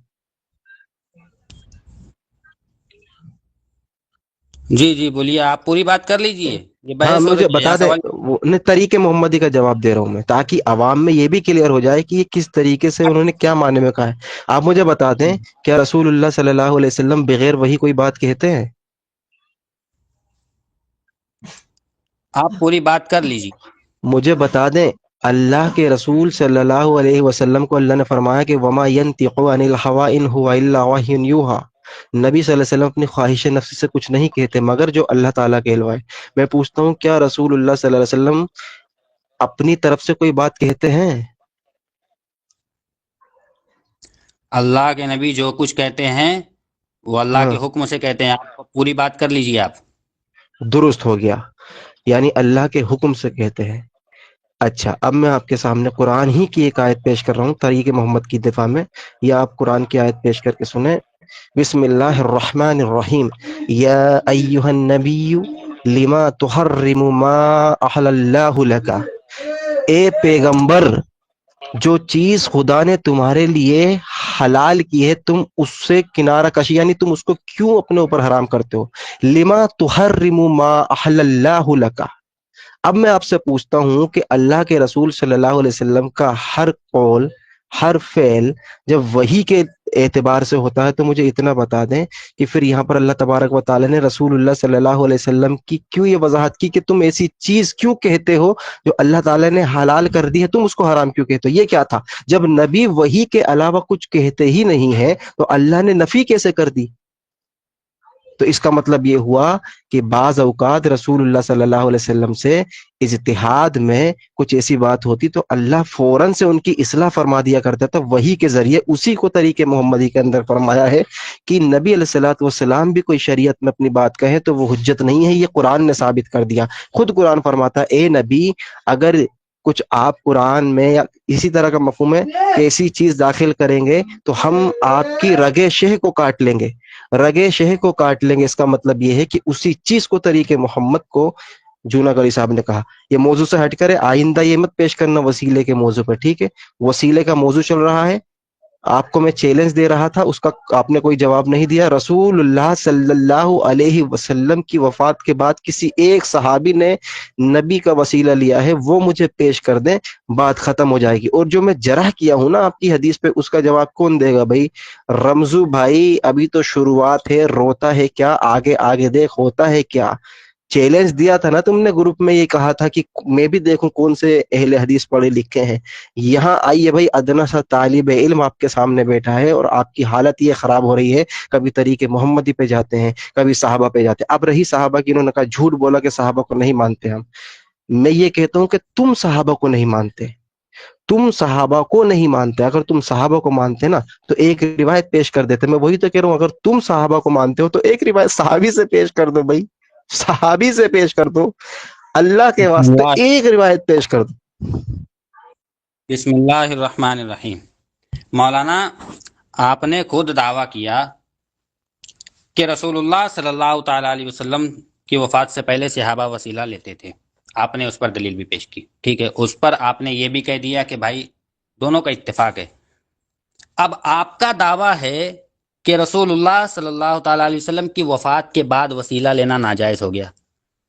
جی جی بولیے، آپ پوری بات کر لیجئے، یہ ہاں بحث ہو مجھے رہی ہے بتا یہاں دیں، سوال. طریق محمدی کا جواب دے رہا ہوں میں، تاکہ عوام میں یہ بھی کلیئر ہو جائے کہ یہ کس طریقے سے انہوں نے کیا معنی میں کہا ہے. آپ مجھے بتا دیں، کیا رسول اللہ صلی اللہ علیہ وسلم بغیر وہی کوئی بات کہتے ہیں؟ آپ پوری بات کر لیجئے. مجھے بتا دیں، اللہ کے رسول صلی اللہ علیہ وسلم کو اللہ نے فرمایا کہ وما ينطق عن الهوى ان هو الا وحی یوحى. نبی صلی اللہ علیہ وسلم اپنی خواہش نفس سے کچھ نہیں کہتے مگر جو اللہ تعالیٰ کے علم ہے. میں پوچھتا ہوں، کیا رسول اللہ صلی اللہ علیہ وسلم اپنی طرف سے کوئی بات کہتے ہیں؟ اللہ کے نبی جو کچھ کہتے ہیں وہ اللہ ہاں کے حکم سے کہتے ہیں. آپ پوری بات کر لیجئے. آپ درست ہو گیا، یعنی اللہ کے حکم سے کہتے ہیں. اچھا، اب میں آپ کے سامنے قرآن ہی کی ایک آیت پیش کر رہا ہوں طریق محمد کی دفاع میں. یا آپ قرآن کی آیت پیش کر کے سنیں. بسم اللہ الرحمن الرحیم. یا ایہا النبی لما تحرم ما احل اللہ لکا. اے پیغمبر، جو چیز خدا نے تمہارے لیے حلال کی ہے تم اس سے کنارہ کشی، یعنی تم اس کو کیوں اپنے اوپر حرام کرتے ہو. لما تحرم ما احل اللہ لکا. اب میں آپ سے پوچھتا ہوں کہ اللہ کے رسول صلی اللہ علیہ وسلم کا ہر قول، ہر فعل جب وحی کے اعتبار سے ہوتا ہے تو مجھے اتنا بتا دیں کہ پھر یہاں پر اللہ تبارک و تعالی نے رسول اللہ صلی اللہ علیہ وسلم کی کیوں یہ وضاحت کی کہ تم ایسی چیز کیوں کہتے ہو جو اللہ تعالی نے حلال کر دی ہے، تم اس کو حرام کیوں کہتے ہو؟ یہ کیا تھا؟ جب نبی وحی کے علاوہ کچھ کہتے ہی نہیں ہے تو اللہ نے نفی کیسے کر دی؟ تو اس کا مطلب یہ ہوا کہ بعض اوقات رسول اللہ صلی اللہ علیہ وسلم سے اجتہاد میں کچھ ایسی بات ہوتی تو اللہ فوراً سے ان کی اصلاح فرما دیا کرتا تھا وحی کے ذریعے. اسی کو طریق محمدی کے اندر فرمایا ہے کہ نبی علیہ الصلوۃ والسلام بھی کوئی شریعت میں اپنی بات کہیں تو وہ حجت نہیں ہے، یہ قرآن نے ثابت کر دیا. خود قرآن فرماتا ہے اے نبی، اگر کچھ آپ قرآن میں یا اسی طرح کا مفہوم ہے کہ ایسی چیز داخل کریں گے تو ہم آپ کی رگے شہ کو کاٹ لیں گے. رگے شہ کو کاٹ لیں گے، اس کا مطلب یہ ہے کہ اسی چیز کو طریق محمد کو جونا گڑی صاحب نے کہا. یہ موضوع سے ہٹ کرے، آئندہ یہ مت پیش کرنا وسیلے کے موضوع پر، ٹھیک ہے؟ وسیلے کا موضوع چل رہا ہے، آپ کو میں چیلنج دے رہا تھا، اس کا آپ نے کوئی جواب نہیں دیا. رسول اللہ صلی اللہ علیہ وسلم کی وفات کے بعد کسی ایک صحابی نے نبی کا وسیلہ لیا ہے، وہ مجھے پیش کر دیں، بات ختم ہو جائے گی. اور جو میں جرح کیا ہوں نا آپ کی حدیث پہ، اس کا جواب کون دے گا بھائی؟ رمزو بھائی ابھی تو شروعات ہے، روتا ہے کیا؟ آگے آگے دیکھ ہوتا ہے کیا. چیلنج دیا تھا نا تم نے گروپ میں، یہ کہا تھا کہ میں بھی دیکھوں کون سے اہل حدیث پڑھے لکھے ہیں. یہاں آئیے بھائی، ادنا سا طالب علم آپ کے سامنے بیٹھا ہے اور آپ کی حالت یہ خراب ہو رہی ہے. کبھی طریق محمدی پہ جاتے ہیں، کبھی صحابہ پہ جاتے ہیں. اب رہی صحابہ کی، انہوں نے کہا جھوٹ بولا کہ صحابہ کو نہیں مانتے ہم. میں یہ کہتا ہوں کہ تم صحابہ کو نہیں مانتے، تم صحابہ کو نہیں مانتے. اگر تم صحابہ کو مانتے نا تو ایک روایت پیش کر دیتے. میں وہی تو کہہ رہا ہوں، اگر تم صحابہ کو مانتے ہو تو ایک روایت صحابی سے پیش کر دو بھائی، صحابی سے پیش کر دو، اللہ کے بسم واسطے اللہ ایک روایت پیش کر دو. بسم اللہ الرحمن الرحیم. مولانا، آپ نے خود دعویٰ کیا کہ رسول اللہ صلی اللہ تعالی علیہ وسلم کی وفات سے پہلے صحابہ وسیلہ لیتے تھے. آپ نے اس پر دلیل بھی پیش کی، ٹھیک ہے. اس پر آپ نے یہ بھی کہہ دیا کہ بھائی دونوں کا اتفاق ہے. اب آپ کا دعویٰ ہے کہ رسول اللہ صلی اللہ تعالی علیہ وسلم کی وفات کے بعد وسیلہ لینا ناجائز ہو گیا.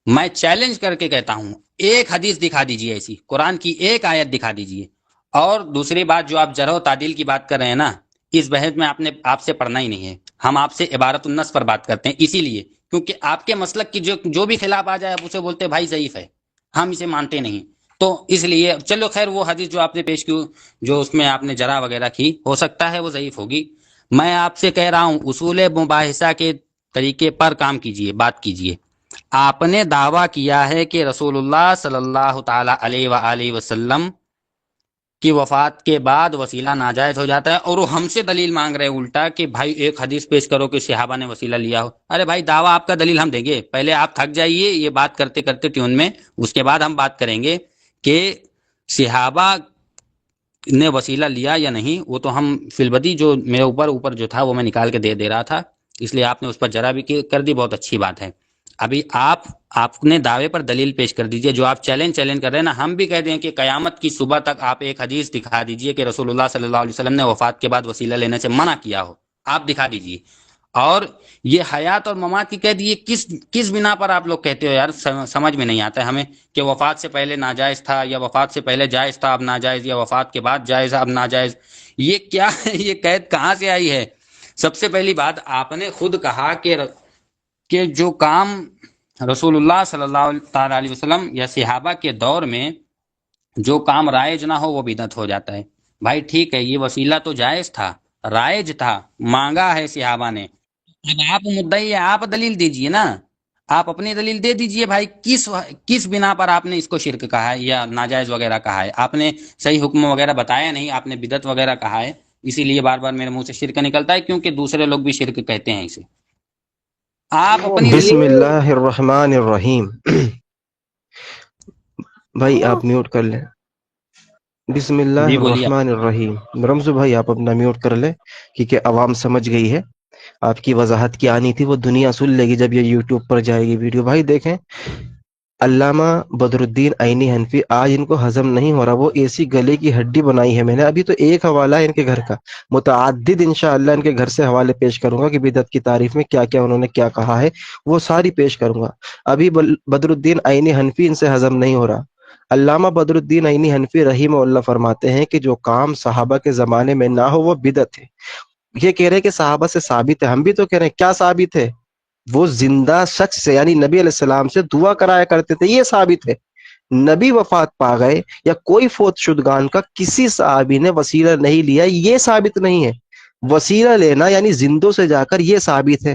میں چیلنج کر کے کہتا ہوں، ایک حدیث دکھا دیجئے، ایسی قرآن کی ایک آیت دکھا دیجئے. اور دوسری بات، جو آپ جرح و تعدیل کی بات کر رہے ہیں نا، اس بحث میں آپ سے پڑھنا ہی نہیں ہے. ہم آپ سے عبارت النص پر بات کرتے ہیں، اسی لیے کیونکہ آپ کے مسلک کی جو بھی خلاف آ جائے آپ اسے بولتے بھائی ضعیف ہے، ہم اسے مانتے نہیں. تو اس لیے چلو خیر، وہ حدیث جو آپ نے پیش کی، جو اس میں آپ نے جرح وغیرہ کی، ہو سکتا ہے وہ ضعیف ہوگی. میں آپ سے کہہ رہا ہوں اصول مباحثہ کے طریقے پر کام کیجئے، بات کیجئے۔ آپ نے دعویٰ کیا ہے کہ رسول اللہ صلی اللہ تعالی علیہ وآلہ وسلم کی وفات کے بعد وسیلہ ناجائز ہو جاتا ہے، اور وہ ہم سے دلیل مانگ رہے ہیں الٹا کہ بھائی ایک حدیث پیش کرو کہ صحابہ نے وسیلہ لیا ہو۔ ارے بھائی دعویٰ آپ کا، دلیل ہم دیں گے، پہلے آپ تھک جائیے یہ بات کرتے کرتے ٹیون میں، اس کے بعد ہم بات کریں گے کہ صحابہ نے وسیلہ لیا یا نہیں۔ وہ تو ہم فی البدی جو میرے اوپر جو تھا وہ میں نکال کے دے رہا تھا، اس لیے آپ نے اس پر جرا بھی کر دی، بہت اچھی بات ہے۔ ابھی آپ نے دعوے پر دلیل پیش کر دیجئے جو آپ چیلنج کر رہے ہیں نا۔ ہم بھی کہہ دیں کہ قیامت کی صبح تک آپ ایک حدیث دکھا دیجئے کہ رسول اللہ صلی اللہ علیہ وسلم نے وفات کے بعد وسیلہ لینے سے منع کیا ہو، آپ دکھا دیجئے۔ اور یہ حیات اور ممات کی قید، یہ کس بنا پر آپ لوگ کہتے ہو یار؟ سمجھ میں نہیں آتا ہے ہمیں کہ وفات سے پہلے ناجائز تھا، یا وفات سے پہلے جائز تھا اب ناجائز، یا وفات کے بعد جائز اب ناجائز۔ یہ کیا ہے؟ یہ قید کہاں سے آئی ہے؟ سب سے پہلی بات، آپ نے خود کہا کہ جو کام رسول اللہ صلی اللہ تعالی علیہ وسلم یا صحابہ کے دور میں جو کام رائج نہ ہو وہ بدعت ہو جاتا ہے۔ بھائی ٹھیک ہے، یہ وسیلہ تو جائز تھا، رائج تھا، مانگا ہے صحابہ نے، اب آپ مدعی ہیں، آپ دلیل دیجئے نا، آپ اپنی دلیل دے دیجئے بھائی۔ کس بنا پر آپ نے اس کو شرک کہا ہے یا ناجائز وغیرہ کہا ہے؟ آپ نے صحیح حکم وغیرہ بتایا نہیں، آپ نے بدعت وغیرہ کہا ہے، اسی لیے بار بار میرے منہ سے شرک نکلتا ہے، کیونکہ دوسرے لوگ بھی شرک کہتے ہیں اسے۔ آپ اپنی بسم اللہ الرحمن الرحیم۔ بھائی آپ میوٹ کر لیں۔ بسم اللہ جی بولیے۔ الرحمن الرحیم۔ رمزو بھائی آپ اپنا میوٹ کر لیں، کیونکہ عوام سمجھ گئی ہے۔ آپ کی وضاحت کی آنی تھی، وہ دنیا سن لے گی جب یہ یوٹیوب پر جائے گی ویڈیو۔ بھائی دیکھیں، علامہ بدر الدین عینی حنفی، آج ان کو ہضم نہیں ہو رہا، وہ ایسی گلے کی ہڈی بنائی ہے میں نے۔ ابھی تو ایک حوالہ ہے ان کے گھر کا، متعدد انشاءاللہ ان کے گھر سے حوالے پیش کروں گا کہ بدعت کی تعریف میں کیا کیا انہوں نے کیا کہا ہے، وہ ساری پیش کروں گا۔ ابھی بدر الدین عینی حنفی ان سے ہضم نہیں ہو رہا۔ علامہ بدر الدین عینی حنفی رحمہ اللہ فرماتے ہیں کہ جو کام صحابہ کے زمانے میں نہ ہو وہ بدعت ہے۔ یہ کہہ رہے ہیں کہ صحابہ سے ثابت ہے، ہم بھی تو کہہ رہے ہیں کیا ثابت ہے؟ وہ زندہ شخص سے یعنی نبی علیہ السلام سے دعا کرایا کرتے تھے، یہ ثابت ہے۔ نبی وفات پا گئے یا کوئی فوت شدگان کا کسی صحابی نے وسیلہ نہیں لیا، یہ ثابت نہیں ہے۔ وسیلہ لینا یعنی زندوں سے جا کر، یہ ثابت ہے،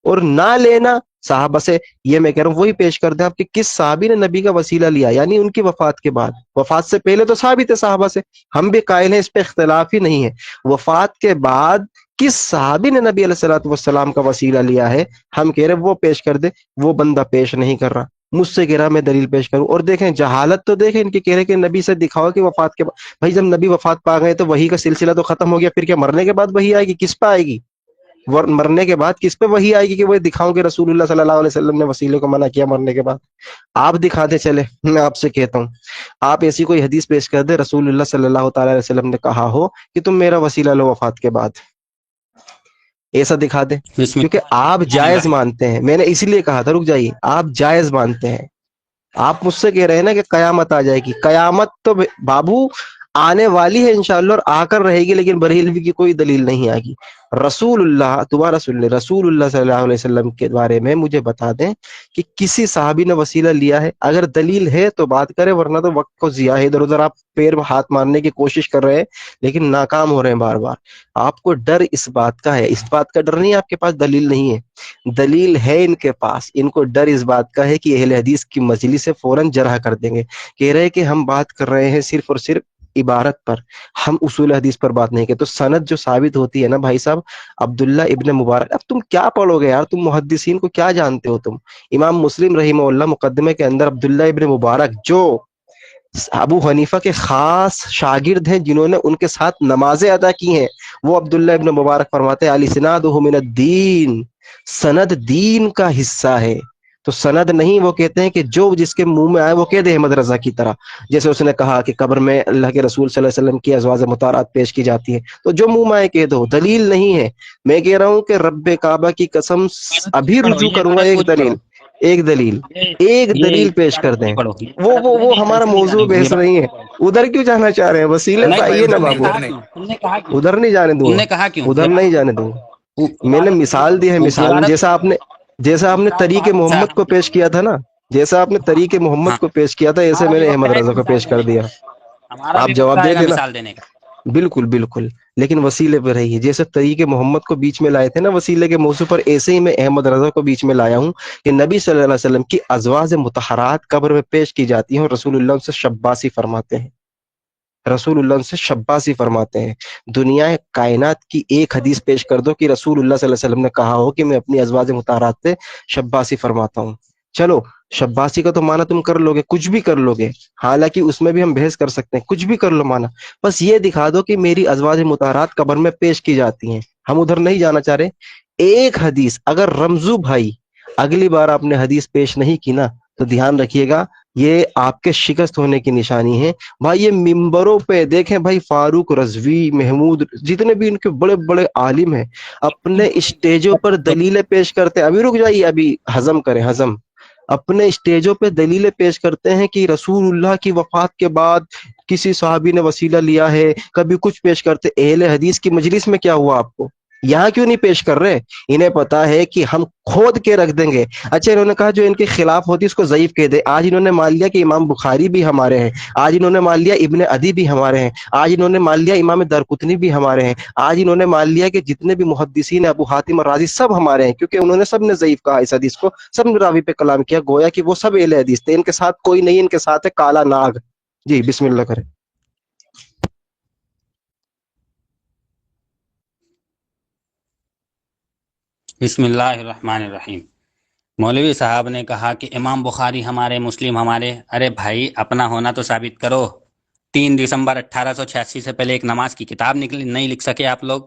اور نہ لینا صحابہ سے، یہ میں کہہ رہا ہوں وہی پیش کر دیں آپ کہ کس صحابی نے نبی کا وسیلہ لیا، یعنی ان کی وفات کے بعد۔ وفات سے پہلے تو ثابت ہے صحابہ سے، ہم بھی قائل ہیں، اس پہ اختلاف ہی نہیں ہے۔ وفات کے بعد کس صحابی نے نبی علیہ الصلوۃ والسلام کا وسیلہ لیا ہے، ہم کہہ رہے وہ پیش کر دے، وہ بندہ پیش نہیں کر رہا۔ مجھ سے کہہ رہا میں دلیل پیش کروں، اور دیکھیں جہالت تو دیکھیں ان کی، کہہ رہے کہ نبی سے دکھاؤ کہ وفات کے بعد۔ بھائی جب نبی وفات پا گئے تو وحی کا سلسلہ تو ختم ہو گیا، پھر کیا مرنے کے بعد وحی آئے گی؟ کس پہ آئے گی؟ مرنے کے بعد کس پہ وحی آئے گی کہ وہ دکھاؤں کہ رسول اللہ صلی اللہ علیہ وسلم نے وسیلے کو منع کیا مرنے کے بعد؟ آپ دکھاتے چلے، میں آپ سے کہتا ہوں آپ ایسی کوئی حدیث پیش کر دے رسول اللہ صلی اللہ تعالی علیہ وسلم نے کہا ہو کہ تم میرا وسیلہ لو وفات کے بعد، ایسا دکھا دے، بسم کیونکہ آپ اللہ الرحمن جائز الرحیم۔ مانتے ہیں۔ میں نے اسی لیے کہا تھا، رک جائیے، آپ جائز مانتے ہیں۔ آپ مجھ سے کہہ رہے ہیں نا کہ قیامت آ جائے گی، قیامت تو بابو آنے والی ہے انشاءاللہ، اور آ کر رہے گی، لیکن بریلوی کی کوئی دلیل نہیں آئے گی۔ رسول اللہ، تمہارا سن لے، رسول اللہ صلی اللہ علیہ وسلم کے بارے میں مجھے بتا دیں کہ کسی صحابی نے وسیلہ لیا ہے؟ اگر دلیل ہے تو بات کرے، ورنہ تو وقت کو ضیاع ہے، ادھر ادھر آپ پیر ہاتھ مارنے کی کوشش کر رہے ہیں لیکن ناکام ہو رہے ہیں بار بار۔ آپ کو ڈر اس بات کا ہے، اس بات کا ڈر نہیں ہے آپ کے پاس دلیل نہیں ہے، دلیل ہے ان کے پاس۔ ان کو ڈر اس بات کا ہے کہ اہل حدیث کی مجلس سے فوراً جرح کر دیں گے، کہہ رہے کہ ہم بات کر رہے ہیں صرف اور صرف عبارت پر، ہم اصول حدیث پر بات نہیں کرتے۔ تو سند جو ثابت ہوتی ہے نا بھائی صاحب، عبداللہ ابن مبارک، اب تم کیا پڑھو گے یار؟ تم محدثین کو کیا جانتے ہو تم؟ امام مسلم رحمہ اللہ مقدمے کے اندر عبداللہ ابن مبارک جو ابو حنیفہ کے خاص شاگرد ہیں، جنہوں نے ان کے ساتھ نمازیں ادا کی ہیں، وہ عبداللہ ابن مبارک فرماتے ہیں الاسنادہ من الدین، سند دین کا حصہ ہے۔ تو سند نہیں، وہ کہتے ہیں کہ جو جس کے منہ میں آئے وہ کہہ دے احمد رضا کی طرح، جیسے اس نے کہا کہ قبر میں اللہ کے رسول صلی اللہ علیہ وسلم کی ازواج مطہرات پیش کی جاتی ہیں، تو جو منہ میں آئے کہہ دو، دلیل نہیں ہے۔ میں کہہ رہا ہوں کہ رب کعبہ کی قسم، ابھی پڑھو، رجوع یہ کروں گا عبارت ایک پوری دلیل، پڑھو، ایک دلیل، ایک یہ دلیل پیش عبارت کر پوری دیں۔ پڑھو، یہ عبارت پوری وہ نہیں، ہمارا ایسے نہیں موضوع جانے گی یہ بحث بات۔ نہیں ہے، ادھر کیوں جانا چاہ رہے ہیں؟ وسیلے نہیں پہ بھائی، آئیے نا ادھر نہیں بابو، کہا کیوں؟ تم نے کہا کیوں؟ ادھر نہیں جانے دوں تم گا، نے کہا کیوں؟ ادھر نہیں جانے دوں گا۔ میں نے عبارت پوری مثال پڑھو، دی ہے، وہ مثال عبارت جیسا آپ نے طریق اچھا محمد کو پیش کیا تھا نا، جیسا آپ نے طریق محمد ہاں، کو پیش کیا تھا، ایسے ہمارا میں بھی نے وقت احمد آئے گا رضا کو مثال پیش کر دینے کا، دیا۔ ہمارا آپ بھی وقت جواب دے آئے گا دینا، مثال دینے کا۔ بالکل بالکل، لیکن وسیلے پہ رہیے، جیسے طریق محمد کو بیچ میں لائے تھے نا وسیلے کے موضوع پر، ایسے ہی میں احمد رضا کو بیچ میں لایا ہوں کہ نبی صلی اللہ علیہ وسلم کی ازواج مطہرات قبر میں پیش کی جاتی ہیں اور رسول اللہ ان سے شباسی فرماتے ہیں، رسول اللہ ان سے شباسی فرماتے ہیں۔ دنیا کائنات کی ایک حدیث پیش کر دو کہ رسول اللہ صلی اللہ علیہ وسلم نے کہا ہو کہ میں اپنی ازواج مطہرات سے شباسی فرماتا ہوں۔ چلو شباسی کا تو معنی تم کر لو گے، کچھ بھی کر لو گے، حالانکہ اس میں بھی ہم بحث کر سکتے ہیں، کچھ بھی کر لو معنی، بس یہ دکھا دو کہ میری ازواج مطہرات قبر میں پیش کی جاتی ہیں، ہم ادھر نہیں جانا چاہ رہے۔ ایک حدیث اگر رمزو بھائی اگلی بار آپ نے حدیث پیش نہیں کی نا تو دھیان رکھیے گا، یہ آپ کے شکست ہونے کی نشانی ہے۔ بھائی یہ ممبروں پہ دیکھیں بھائی، فاروق رضوی، محمود، جتنے بھی ان کے بڑے بڑے عالم ہیں، اپنے اسٹیجوں پر دلیلیں پیش کرتے ہیں، ابھی رک جائیے، ابھی ہضم کریں ہضم، اپنے اسٹیجوں پہ دلیلیں پیش کرتے ہیں کہ رسول اللہ کی وفات کے بعد کسی صحابی نے وسیلہ لیا ہے، کبھی کچھ پیش کرتے۔ اہل حدیث کی مجلس میں کیا ہوا آپ کو؟ یہاں کیوں نہیں پیش کر رہے؟ انہیں پتا ہے کہ ہم کھود کے رکھ دیں گے۔ اچھا انہوں نے کہا جو ان کے خلاف ہوتی اس کو ضعیف کہہ دے، آج انہوں نے مان لیا کہ امام بخاری بھی ہمارے ہیں، آج انہوں نے مان لیا ابن عدی بھی ہمارے ہیں، آج انہوں نے مان لیا امام دارقطنی بھی ہمارے ہیں، آج انہوں نے مان لیا کہ جتنے بھی محدثین ابو حاتم الرازی سب ہمارے ہیں، کیونکہ انہوں نے سب نے ضعیف کہا اس حدیث کو، سب نے راوی پہ کلام کیا، گویا کہ وہ سب اہل حدیث تھے، ان کے ساتھ کوئی نہیں، ان کے ساتھ ہے کالا ناگ۔ جی بسم اللہ کریں۔ بسم اللہ الرحمن الرحیم۔ مولوی صاحب نے کہا کہ امام بخاری ہمارے، مسلم ہمارے۔ ارے بھائی اپنا ہونا تو ثابت کرو۔ 3 دسمبر 1886 سے پہلے ایک نماز کی کتاب نہیں لکھ سکے آپ لوگ؟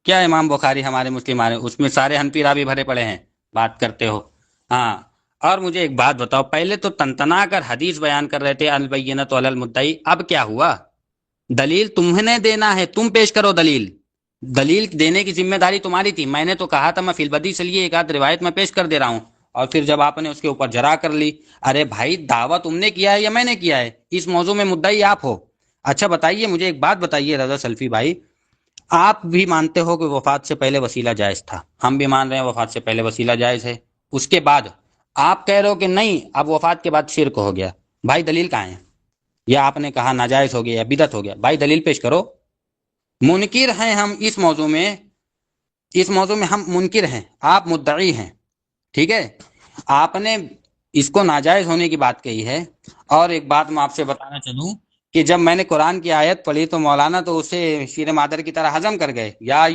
کیا امام بخاری ہمارے، مسلم ہمارے، اس میں سارے حنفی راوی بھرے پڑے ہیں، بات کرتے ہو؟ ہاں، اور مجھے ایک بات بتاؤ، پہلے تو تنتنا کر حدیث بیان کر رہے تھے البینۃ علی المدعی، اب کیا ہوا؟ دلیل تمہیں دینا ہے، تم پیش کرو دلیل، دلیل دینے کی ذمہ داری تمہاری تھی۔ میں نے تو کہا تھا میں فی البدی سے لیے ایک آدھ روایت میں پیش کر دے رہا ہوں، اور پھر جب آپ نے اس کے اوپر جرا کر لی، ارے بھائی دعویٰ تم نے کیا ہے یا میں نے کیا ہے؟ اس موضوع میں مدعی آپ ہو۔ اچھا بتائیے مجھے ایک بات بتائیے رضا سلفی بھائی، آپ بھی مانتے ہو کہ وفات سے پہلے وسیلہ جائز تھا، ہم بھی مان رہے ہیں وفات سے پہلے وسیلہ جائز ہے، اس کے بعد آپ کہہ رہے ہو کہ نہیں اب وفات کے بعد شرک ہو گیا، بھائی دلیل کہاں ہے؟ یا آپ نے کہا ناجائز ہو گیا یا بدعت ہو گیا، بھائی دلیل پیش کرو۔ منکر ہیں ہم اس موضوع میں، اس موضوع میں ہم منکر ہیں، آپ مدعی ہیں، ٹھیک ہے؟ آپ نے اس کو ناجائز ہونے کی بات کہی ہے۔ اور ایک بات میں آپ سے بتانا چلوں کہ جب میں نے قرآن کی آیت پڑھی تو مولانا تو اسے شیر مادر کی طرح ہضم کر گئے۔ یا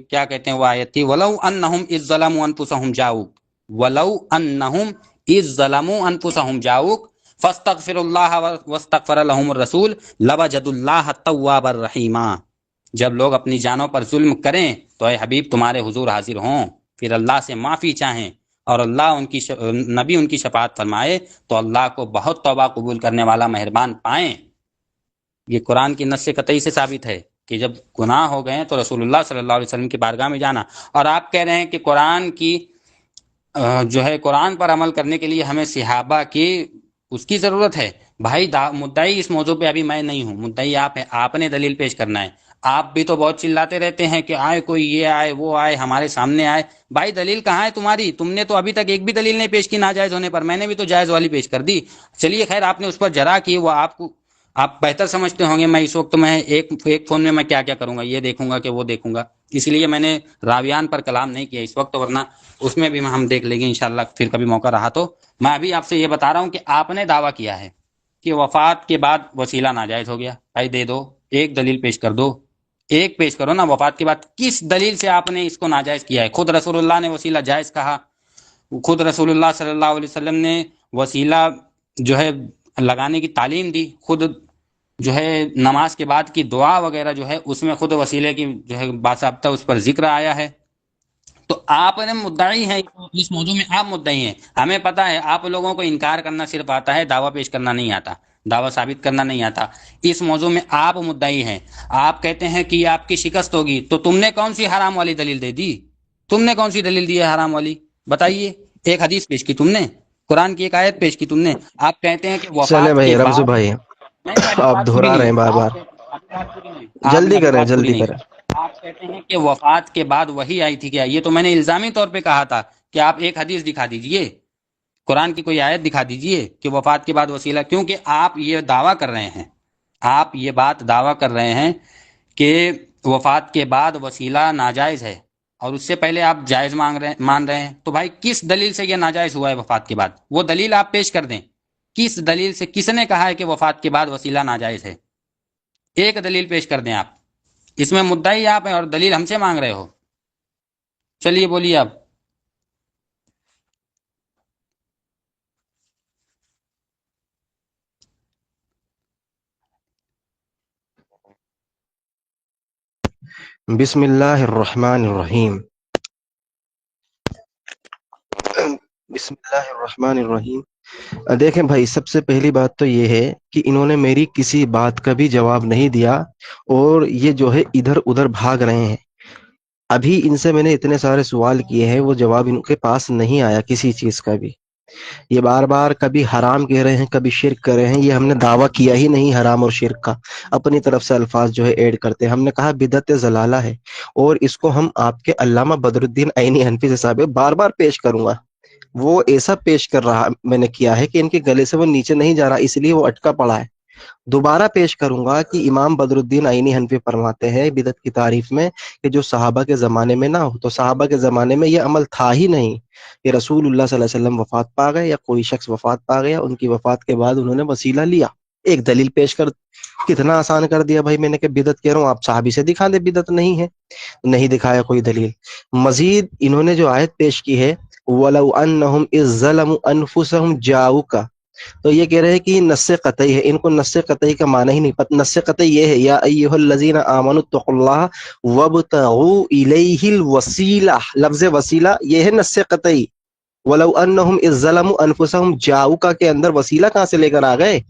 کیا کہتے ہیں وہ آیت تھی، وَلَوْ أَنَّهُمْ إِذ ظَلَمُوا أَنفُسَهُمْ جَاءُوكَ وَلَوْ أَنَّهُمْ إِذ ظَلَمُوا أَنفُسَهُمْ جَاءُوكَ فَاسْتَغْفِرُوا اللَّهَ وَاسْتَغْفَرَ لَهُمُ الرَّسُولُ لَوَجَدُوا اللَّهَ تَوَّابًا رَحِيمًا۔ جب لوگ اپنی جانوں پر ظلم کریں تو اے حبیب تمہارے حضور حاضر ہوں، پھر اللہ سے معافی چاہیں اور اللہ ان کی نبی ان کی شفاعت فرمائے تو اللہ کو بہت توبہ قبول کرنے والا مہربان پائیں۔ یہ قرآن کی نص قطعی سے ثابت ہے کہ جب گناہ ہو گئے تو رسول اللہ صلی اللہ علیہ وسلم کی بارگاہ میں جانا۔ اور آپ کہہ رہے ہیں کہ قرآن کی جو ہے قرآن پر عمل کرنے کے لیے ہمیں صحابہ کی اس کی ضرورت ہے۔ بھائی مدعی اس موضوع پہ ابھی میں نہیں ہوں، مدعی آپ ہے، آپ نے دلیل پیش کرنا ہے۔ آپ بھی تو بہت چلاتے رہتے ہیں کہ آئے کوئی یہ آئے وہ آئے ہمارے سامنے آئے، بھائی دلیل کہاں ہے تمہاری؟ تم نے تو ابھی تک ایک بھی دلیل نہیں پیش کی ناجائز ہونے پر، میں نے بھی تو جائز والی پیش کر دی۔ چلیے خیر آپ نے اس پر جرا کی، وہ آپ کو آپ بہتر سمجھتے ہوں گے، میں اس وقت میں ایک فون میں کیا کیا کروں گا، یہ دیکھوں گا کہ وہ دیکھوں گا، اس لیے میں نے راویان پر کلام نہیں کیا اس وقت، ورنہ اس میں بھی ہم دیکھ لیں گے انشاءاللہ پھر کبھی موقع رہا تو۔ میں ابھی آپ سے یہ بتا رہا ہوں کہ آپ نے دعویٰ کیا ہے کہ وفات کے بعد وسیلہ ناجائز ہو گیا، بھائی دے دو ایک دلیل پیش کر دو، ایک پیش کرو نا، وفات کے بعد کس دلیل سے آپ نے اس کو ناجائز کیا ہے؟ خود رسول اللہ نے وسیلہ جائز کہا، خود رسول اللہ صلی اللہ علیہ وسلم نے وسیلہ جو ہے لگانے کی تعلیم دی، خود جو ہے نماز کے بعد کی دعا وغیرہ جو ہے اس میں خود وسیلے کی جو ہے باضابطہ اس پر ذکر آیا ہے۔ تو آپ نے مدعی ہیں اس موضوع میں، آپ مدعی ہیں، ہمیں پتہ ہے آپ لوگوں کو انکار کرنا صرف آتا ہے، دعویٰ پیش کرنا نہیں آتا، دعویٰ ثابت کرنا نہیں آتا۔ اس موضوع میں آپ مدعی ہیں، آپ کہتے ہیں کہ یہ آپ کی شکست ہوگی، تو تم نے کون سی حرام والی دلیل دے دی؟ تم نے کون سی دلیل دی ہے حرام والی؟ بتائیے، ایک حدیث پیش کی تم نے، قرآن کی ایک آیت پیش کی تم نے، آپ کہتے ہیں کہ چلے وفات کے بھائی رمزو بعد، بھائی، نہیں ابھی آپ بات پوری دہرا رہے نہیں ہیں ہوئی، بار بار، ابھی بات پوری نہیں ہوئی، آپ نے جلدی ابھی کریں بات پوری جلدی نہیں کریں۔ کی۔ آپ کہتے ہیں کہ وفات کے بعد وہی آئی تھی کیا؟ یہ تو میں نے الزامی طور پہ کہا تھا کہ آپ ایک حدیث دکھا دیجئے، قرآن کی کوئی آیت دکھا دیجئے کہ وفات کے بعد وسیلہ، کیونکہ آپ یہ دعویٰ کر رہے ہیں، آپ یہ بات دعویٰ کر رہے ہیں کہ وفات کے بعد وسیلہ ناجائز ہے اور اس سے پہلے آپ جائز مان رہے ہیں، تو بھائی کس دلیل سے یہ ناجائز ہوا ہے وفات کے بعد؟ وہ دلیل آپ پیش کر دیں، کس دلیل سے، کس نے کہا ہے کہ وفات کے بعد وسیلہ ناجائز ہے؟ ایک دلیل پیش کر دیں آپ، اس میں مدعی آپ ہیں اور دلیل ہم سے مانگ رہے ہو۔ چلیے بولیے آپ۔ بسم اللہ الرحمن الرحیم، بسم اللہ الرحمن الرحیم۔ دیکھیں بھائی، سب سے پہلی بات تو یہ ہے کہ انہوں نے میری کسی بات کا بھی جواب نہیں دیا، اور یہ جو ہے ادھر ادھر بھاگ رہے ہیں۔ ابھی ان سے میں نے اتنے سارے سوال کیے ہیں، وہ جواب ان کے پاس نہیں آیا کسی چیز کا بھی۔ یہ بار بار کبھی حرام کہہ رہے ہیں، کبھی شرک کر رہے ہیں۔ یہ ہم نے دعویٰ کیا ہی نہیں حرام اور شرک کا، اپنی طرف سے الفاظ جو ہے ایڈ کرتے ہیں۔ ہم نے کہا بدعت ضلالہ ہے، اور اس کو ہم آپ کے علامہ بدر الدین عینی حنفی سے صاحب بار بار پیش کروں گا۔ وہ ایسا پیش کر رہا میں نے کیا ہے کہ ان کے گلے سے وہ نیچے نہیں جا رہا، اس لیے وہ اٹکا پڑا ہے۔ دوبارہ پیش کروں گا کہ امام بدر الدین عینی حنفی فرماتے ہیں بدعت کی تعریف میں کہ جو صحابہ کے زمانے میں نہ ہو، تو صحابہ کے زمانے میں یہ عمل تھا ہی نہیں کہ رسول اللہ صلی اللہ علیہ وسلم وفات پا گئے یا کوئی شخص وفات پا گیا، ان کی وفات کے بعد انہوں نے وسیلہ لیا۔ ایک دلیل پیش کر، کتنا آسان کر دیا بھائی۔ میں نے کہ بدعت کہہ رہا ہوں، آپ صحابی سے دکھا دیں بدعت نہیں ہے، نہیں دکھایا کوئی دلیل۔ مزید انہوں نے جو آیت پیش کی ہے وَلَوْ أَنَّهُمْ إِذ ظَلَمُوا أَنفُسَهُمْ جَاءُوكَ، تو یہ کہہ رہے ہیں کہ یہ نص قطعی ہے۔ ان کو نص قطعی کا معنی ہی نہیں پتہ۔ نص قطعی یہ ہے یا ایھا الذین آمنوا اتقوا اللہ وابتغوا الیہ الوسیلہ، لفظ وسیلہ یہ ہے نص قطعی۔ وَلَوْ أَنَّهُمْ إِذ ظَلَمُوا أَنفُسَهُمْ جَاءُوكَ کے اندر وسیلہ کہاں سے لے کر آ گئے؟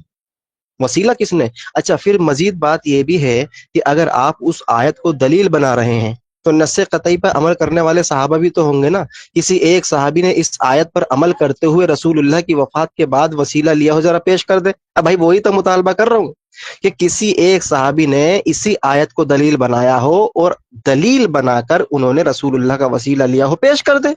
وسیلہ کس نے؟ اچھا، پھر مزید بات یہ بھی ہے کہ اگر آپ اس آیت کو دلیل بنا رہے ہیں تو نص قطعی پر عمل کرنے والے صحابہ بھی تو ہوں گے نا۔ کسی ایک صحابی نے اس آیت پر عمل کرتے ہوئے رسول اللہ کی وفات کے بعد وسیلہ لیا ہو، ذرا پیش کر دے۔ اب بھائی وہی تو مطالبہ کر رہا ہوں کہ کسی ایک صحابی نے اسی آیت کو دلیل بنایا ہو، اور دلیل بنا کر انہوں نے رسول اللہ کا وسیلہ لیا ہو، پیش کر دے۔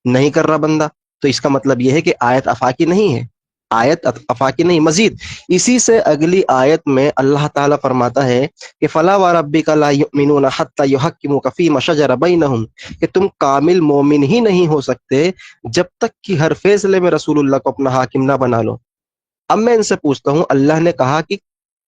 نہیں کر رہا بندہ، تو اس کا مطلب یہ ہے کہ آیت افاقی نہیں ہے، آیت افاقی نہیں۔ مزید اسی سے اگلی آیت میں اللہ تعالیٰ فرماتا ہے کہ فلا وربک لا یؤمنون حتی یحکموک فیما شجر بینہم، کہ تم کامل مومن ہی نہیں ہو سکتے جب تک کہ ہر فیصلے میں رسول اللہ کو اپنا حاکم نہ بنا لو۔ اب میں ان سے پوچھتا ہوں، اللہ نے کہا کہ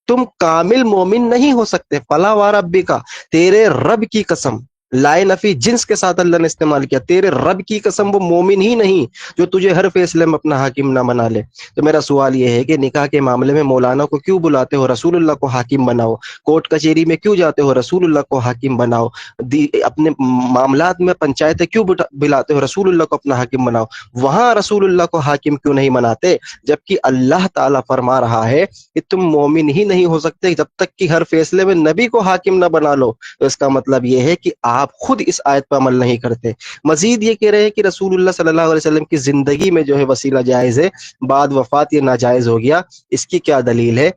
تم کامل مومن نہیں ہو سکتے، فلا وربک، تیرے رب کی قسم، لائے نفی جنس کے ساتھ اللہ نے استعمال کیا، تیرے رب کی قسم وہ مومن ہی نہیں جو تجھے ہر فیصلے میں اپنا حاکم نہ بنا لے۔ تو میرا سوال یہ ہے کہ نکاح کے معاملے میں مولانا کو کیوں بلاتے ہو؟ رسول اللہ کو حاکم بناؤ۔ کورٹ کچہری میں کیوں جاتے ہو؟ رسول اللہ کو حاکم بناؤ۔ اپنے معاملات میں پنچایتیں کیوں بلاتے ہو؟ رسول اللہ کو اپنا حاکم بناؤ۔ وہاں رسول اللہ کو حاکم کیوں نہیں بناتے؟ جبکہ اللہ تعالیٰ فرما رہا ہے کہ تم مومن ہی نہیں ہو سکتے جب تک کہ ہر فیصلے میں نبی کو حاکم نہ بنا لو۔ تو اس کا مطلب یہ ہے کہ آپ خود اس آیت پر عمل نہیں کرتے۔ مزید یہ کہہ رہے ہیں کہ رسول اللہ صلی اللہ علیہ وسلم کی زندگی میں جو ہے وسیلہ جائز ہے، بعد وفات یہ ناجائز ہو گیا، اس کی کیا دلیل ہے؟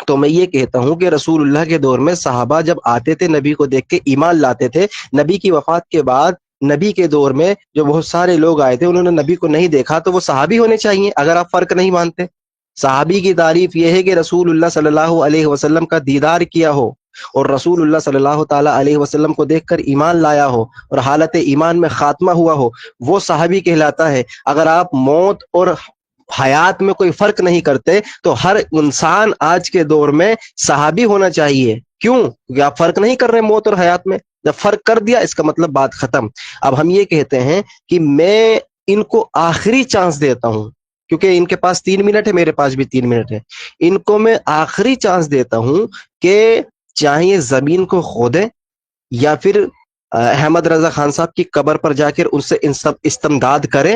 تو میں یہ کہتا ہوں کہ رسول اللہ کے دور میں صحابہ جب آتے تھے نبی کو دیکھ کے ایمان لاتے تھے۔ نبی کی وفات کے بعد نبی کے دور میں جو بہت سارے لوگ آئے تھے، انہوں نے نبی کو نہیں دیکھا، تو وہ صحابی ہونے چاہیے اگر آپ فرق نہیں مانتے۔ صحابی کی تعریف یہ ہے کہ رسول اللہ صلی اللہ علیہ وسلم کا دیدار کیا ہو اور رسول اللہ صلی اللہ تعالی علیہ وسلم کو دیکھ کر ایمان لایا ہو اور حالت ایمان میں خاتمہ ہوا ہو، وہ صحابی کہلاتا ہے۔ اگر آپ موت اور حیات میں کوئی فرق نہیں کرتے تو ہر انسان آج کے دور میں صحابی ہونا چاہیے۔ کیوں؟ کیونکہ آپ فرق نہیں کر رہے موت اور حیات میں۔ جب فرق کر دیا اس کا مطلب بات ختم۔ اب ہم یہ کہتے ہیں کہ میں ان کو آخری چانس دیتا ہوں، کیونکہ ان کے پاس 3 منٹ ہے، میرے پاس بھی 3 منٹ ہے۔ ان کو میں آخری چانس دیتا ہوں کہ چاہیے زمین کو کھودیں یا پھر احمد رضا خان صاحب کی قبر پر جا کر ان سے استمداد کریں،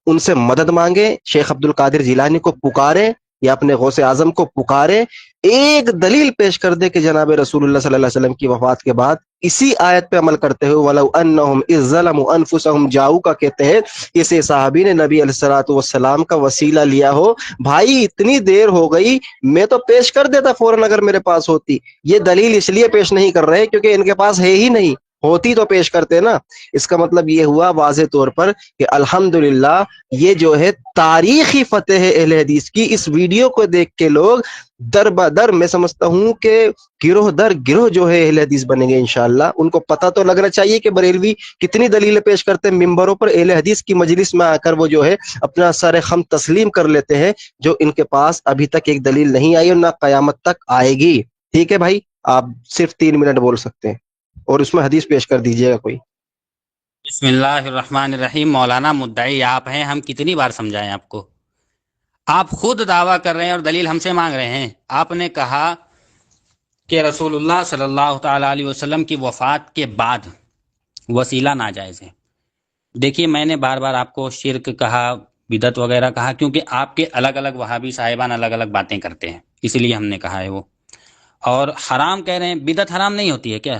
ان سے مدد مانگیں، شیخ عبد القادر جیلانی کو پکاریں یا اپنے غوث اعظم کو پکاریں، ایک دلیل پیش کر دے کہ جناب رسول اللہ صلی اللہ علیہ وسلم کی وفات کے بعد اسی آیت پہ عمل کرتے ہوئے وَلَوْ أَنَّهُمْ إِذْ ظَلَمُوا أَنفُسَهُمْ جَاءُوكَ کہتے ہیں، اسے صحابی نے نبی علیہ الصلوۃ والسلام کا وسیلہ لیا ہو۔ بھائی اتنی دیر ہو گئی، میں تو پیش کر دیتا فوراً اگر میرے پاس ہوتی۔ یہ دلیل اس لیے پیش نہیں کر رہے کیونکہ ان کے پاس ہے ہی نہیں، ہوتی تو پیش کرتے نا. اس کا مطلب یہ ہوا واضح طور پر کہ الحمدللہ یہ جو ہے تاریخی فتح ہے اہل حدیث کی. اس ویڈیو کو دیکھ کے لوگ در بدر میں سمجھتا ہوں کہ گروہ در گروہ جو ہے اہل حدیث بنیں گے انشاءاللہ. ان کو پتہ تو لگنا چاہیے کہ بریلوی کتنی دلیلیں پیش کرتے ہیں ممبروں پر. اہل حدیث کی مجلس میں آ کر وہ جو ہے اپنا سر خم تسلیم کر لیتے ہیں, جو ان کے پاس ابھی تک ایک دلیل نہیں آئی اور نہ قیامت تک آئے گی. ٹھیک ہے بھائی, آپ صرف 3 منٹ بول سکتے ہیں اور اس میں حدیث پیش کر دیجئے گا کوئی. بسم اللہ الرحمن الرحیم. مولانا مدعی آپ ہیں, ہم کتنی بار سمجھائیں آپ کو؟ آپ خود دعویٰ کر رہے ہیں اور دلیل ہم سے مانگ رہے ہیں. آپ نے کہا کہ رسول اللہ صلی اللہ تعالی علیہ وسلم کی وفات کے بعد وسیلہ ناجائز ہے. دیکھیے میں نے بار بار آپ کو شرک کہا, بدعت وغیرہ کہا, کیونکہ آپ کے الگ الگ وہابی صاحبان الگ الگ باتیں کرتے ہیں, اس لیے ہم نے کہا ہے وہ. اور حرام کہہ رہے ہیں, بدعت حرام نہیں ہوتی ہے کیا؟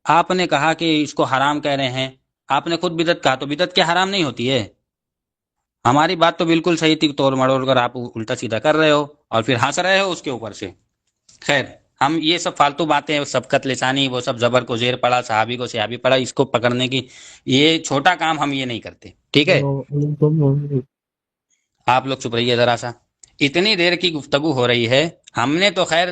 آپ نے کہا کہ اس کو حرام کہہ رہے ہیں, آپ نے خود بدعت کہا, تو بدعت کیا حرام نہیں ہوتی ہے؟ ہماری بات تو بالکل صحیح تھی, توڑ مڑوڑ کر آپ الٹا سیدھا کر رہے ہو اور پھر ہنس رہے ہو اس کے اوپر سے. خیر, ہم یہ سب فالتو باتیں, سبقت لسانی, وہ سب زبر کو زیر پڑا, صحابی کو صحابی پڑا, اس کو پکڑنے کی یہ چھوٹا کام ہم یہ نہیں کرتے. ٹھیک ہے, آپ لوگ چپ رہیے ذرا سا. اتنی دیر کی گفتگو ہو رہی ہے, ہم نے تو خیر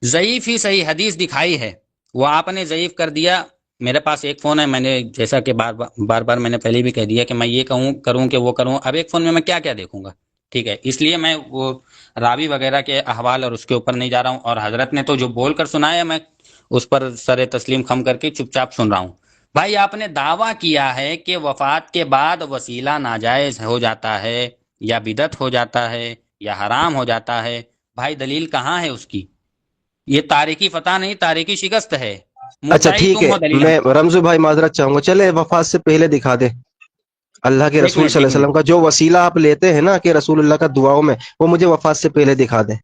ضعیف ہی صحیح حدیث دکھائی ہے, وہ آپ نے ضعیف کر دیا. میرے پاس ایک فون ہے, میں نے جیسا کہ بار بار میں نے پہلے بھی کہہ دیا کہ میں یہ کروں کہ وہ کروں, اب ایک فون میں کیا کیا دیکھوں گا. ٹھیک ہے, اس لیے میں وہ راوی وغیرہ کے احوال اور اس کے اوپر نہیں جا رہا ہوں, اور حضرت نے تو جو بول کر سنایا میں اس پر سر تسلیم خم کر کے چپ چاپ سن رہا ہوں. بھائی آپ نے دعویٰ کیا ہے کہ وفات کے بعد وسیلہ ناجائز ہو جاتا ہے, یا بدعت ہو جاتا ہے, یا حرام ہو جاتا ہے. بھائی دلیل کہاں ہے اس کی؟ یہ تاریخی فتح نہیں, تاریخی شکست ہے. اچھا مدعی ٹھیک تم ہے, ہو, دلیل میں رمزو بھائی معذرت چاہوں گا, چلے وفات سے پہلے دکھا دے اللہ کے ایک رسول منٹ صلی اللہ ایک علیہ وسلم منٹ کا جو وسیلہ آپ لیتے ہیں نا کہ رسول اللہ کا دعاؤں میں, وہ مجھے وفات سے پہلے دکھا دیں.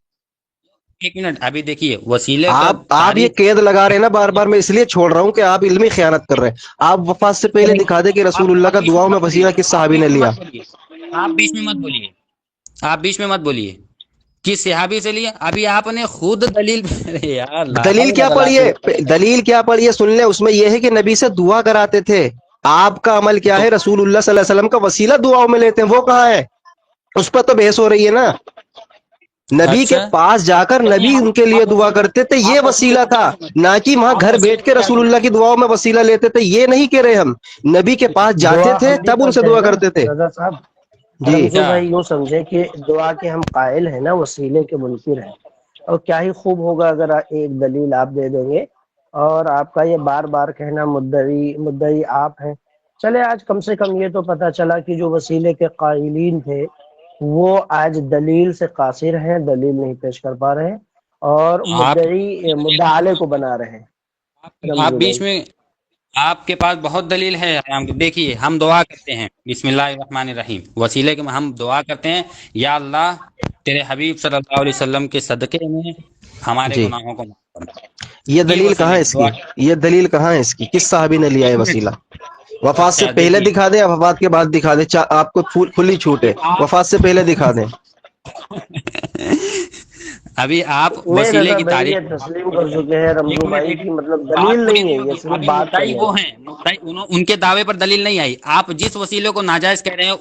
ایک منٹ, ابھی دیکھیے وسیلے کا آپ یہ تاریخ. قید لگا رہے ہیں نا بار بار, میں اس لیے چھوڑ رہا ہوں کہ آپ علمی خیانت کر رہے ہیں. آپ وفات سے پہلے دکھا دیں کہ رسول اللہ کا دعاؤں میں وسیلہ کس صحابی نے لیا. آپ بیچ میں مت بولیے, آپ بیچ میں مت بولیے. کس صحابی سے لیے؟ ابھی آپ نے خود دلیل یار لا دلیل حول کیا ولا پڑھی قوت. ہے, دلیل کیا پڑھی ہے سن لیں, اس میں یہ ہے کہ نبی سے دعا کراتے تھے. آپ کا عمل کیا ہے, رسول اللہ صلی اللہ علیہ وسلم کا وسیلہ دعاؤں میں لیتے ہیں, وہ کہاں ہے؟ اس پر تو بحث ہو رہی ہے نا. نبی کے اچھا پاس جا کر چلیے, نبی ان کے لیے دعا کرتے تھے, یہ وسیلہ تھا. نہ کہ وہاں گھر بیٹھ کے رسول اللہ کی دعاؤں میں وسیلہ لیتے تھے, یہ نہیں کہہ رہے ہم. نبی کے پاس جاتے دعا تھے ہم بھی تب ان سے کرتے ہیں دعا نا کرتے تھے. رضا صاحب. جی رمزو کیا بھائی یوں سمجھے کہ دعا کے ہم قائل ہیں نا, وسیلے کے منکر ہیں. اور کیا ہی خوب ہوگا اگر ایک دلیل آپ دے دیں گے, اور آپ کا یہ بار بار کہنا مدعی آپ ہیں. چلے آج کم سے کم یہ تو پتا چلا کہ جو وسیلے کے قائلین تھے وہ آج دلیل سے قاصر ہیں, دلیل نہیں پیش کر پا رہے ہیں, اور آپ مدعالے کو بنا رہے ہیں. آپ رمزو بیچ بھائی میں, آپ کے پاس بہت دلیل ہے. دیکھیے ہم دعا کرتے ہیں, بسم اللہ الرحمن الرحیم, وسیلے کے ہم دعا کرتے ہیں, یا اللہ تیرے حبیب صلی اللہ علیہ وسلم کے صدقے میں ہمارے جی, گناہوں کو معاف کرنا. یہ دلیل کہاں وسیلے ہے کی اس کی, دعا. یہ دلیل کہاں ہے اس کی, کس صحابی نے لیا ہے ایک منٹ, وسیلہ؟ وفات سے اچھا پہلے دیکھیے دکھا دیں یا وفات کے بعد دکھا دیں, آپ کو کھلی چھوٹ ہے. وفات سے پہلے دکھا دیں. ابھی آپ نہیں وسیلے رضا کی بھائی تاریخ. یہ تسلیم کر چکے ہیں ایک رمزو منٹ بھائی ایک کی, مطلب بات دلیل پوری نہیں ہے, نہیں یہ ہوئی. صرف ابھی بات مدعی کرنے وہ ہیں. ہیں, ان کے دعوے پر دلیل نہیں آئی. آپ جس وسیلے کو ناجائز کہہ رہے ہیں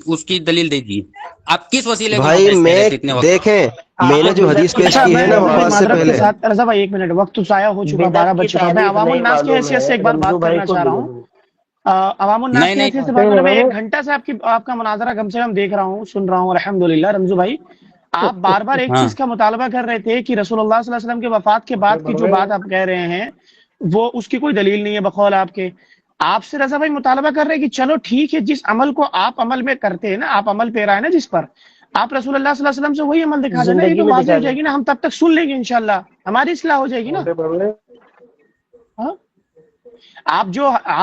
اس کی دلیل دیجیے. آپ کس وسیلے کو بھائی ناجائز کہہ رہے میں تھے اتنے وقت؟ دیکھیں, میں آپ نے کو جو حدیث بدعت کی پیش اچھا کی ہے میں نا تعریف بڑی وفات سے نہیں, معذرت کے پہلے. ساتھ رضا بھائی ایک منٹ, وقت تو ضائع ہو چکا, بدعت 12 بج کی چکا. میں تعریف عوام نہیں الناس کی معلوم حیثیت سے ہے ایک بار رمزو بات بھائی کرنا کو چاہ رہا ہوں. بھی. عوام الناس نہیں کی حیثیت سے نہیں, بات کرنا, میں 1 گھنٹہ سے آپ کا مناظرہ کم سے کم دیکھ رہا ہوں, سن رہا ہوں, الحمدللہ. رمزو بھائی آپ بار بار ایک ہاں چیز کا مطالبہ کر رہے تھے کہ رسول اللہ صلی اللہ علیہ وسلم کے وفات کے بعد کی جو بات آپ کہہ رہے ہیں وہ اس کی کوئی دلیل نہیں ہے بقول آپ کے. آپ سے رضا بھائی مطالبہ کر رہے ہیں کہ چلو ٹھیک ہے, جس عمل کو آپ عمل میں کرتے ہیں نا, آپ عمل پیرا ہے نا جس پر, آپ رسول اللہ صلی اللہ علیہ وسلم سے وہی عمل دکھا دینا. یہ زندگی تو میں واضح دکھا ہو دیں. جائے گی نا, ہم تب تک سن لیں گے انشاءاللہ, ہماری اصلاح ہو جائے گی نا. ہاں, آپ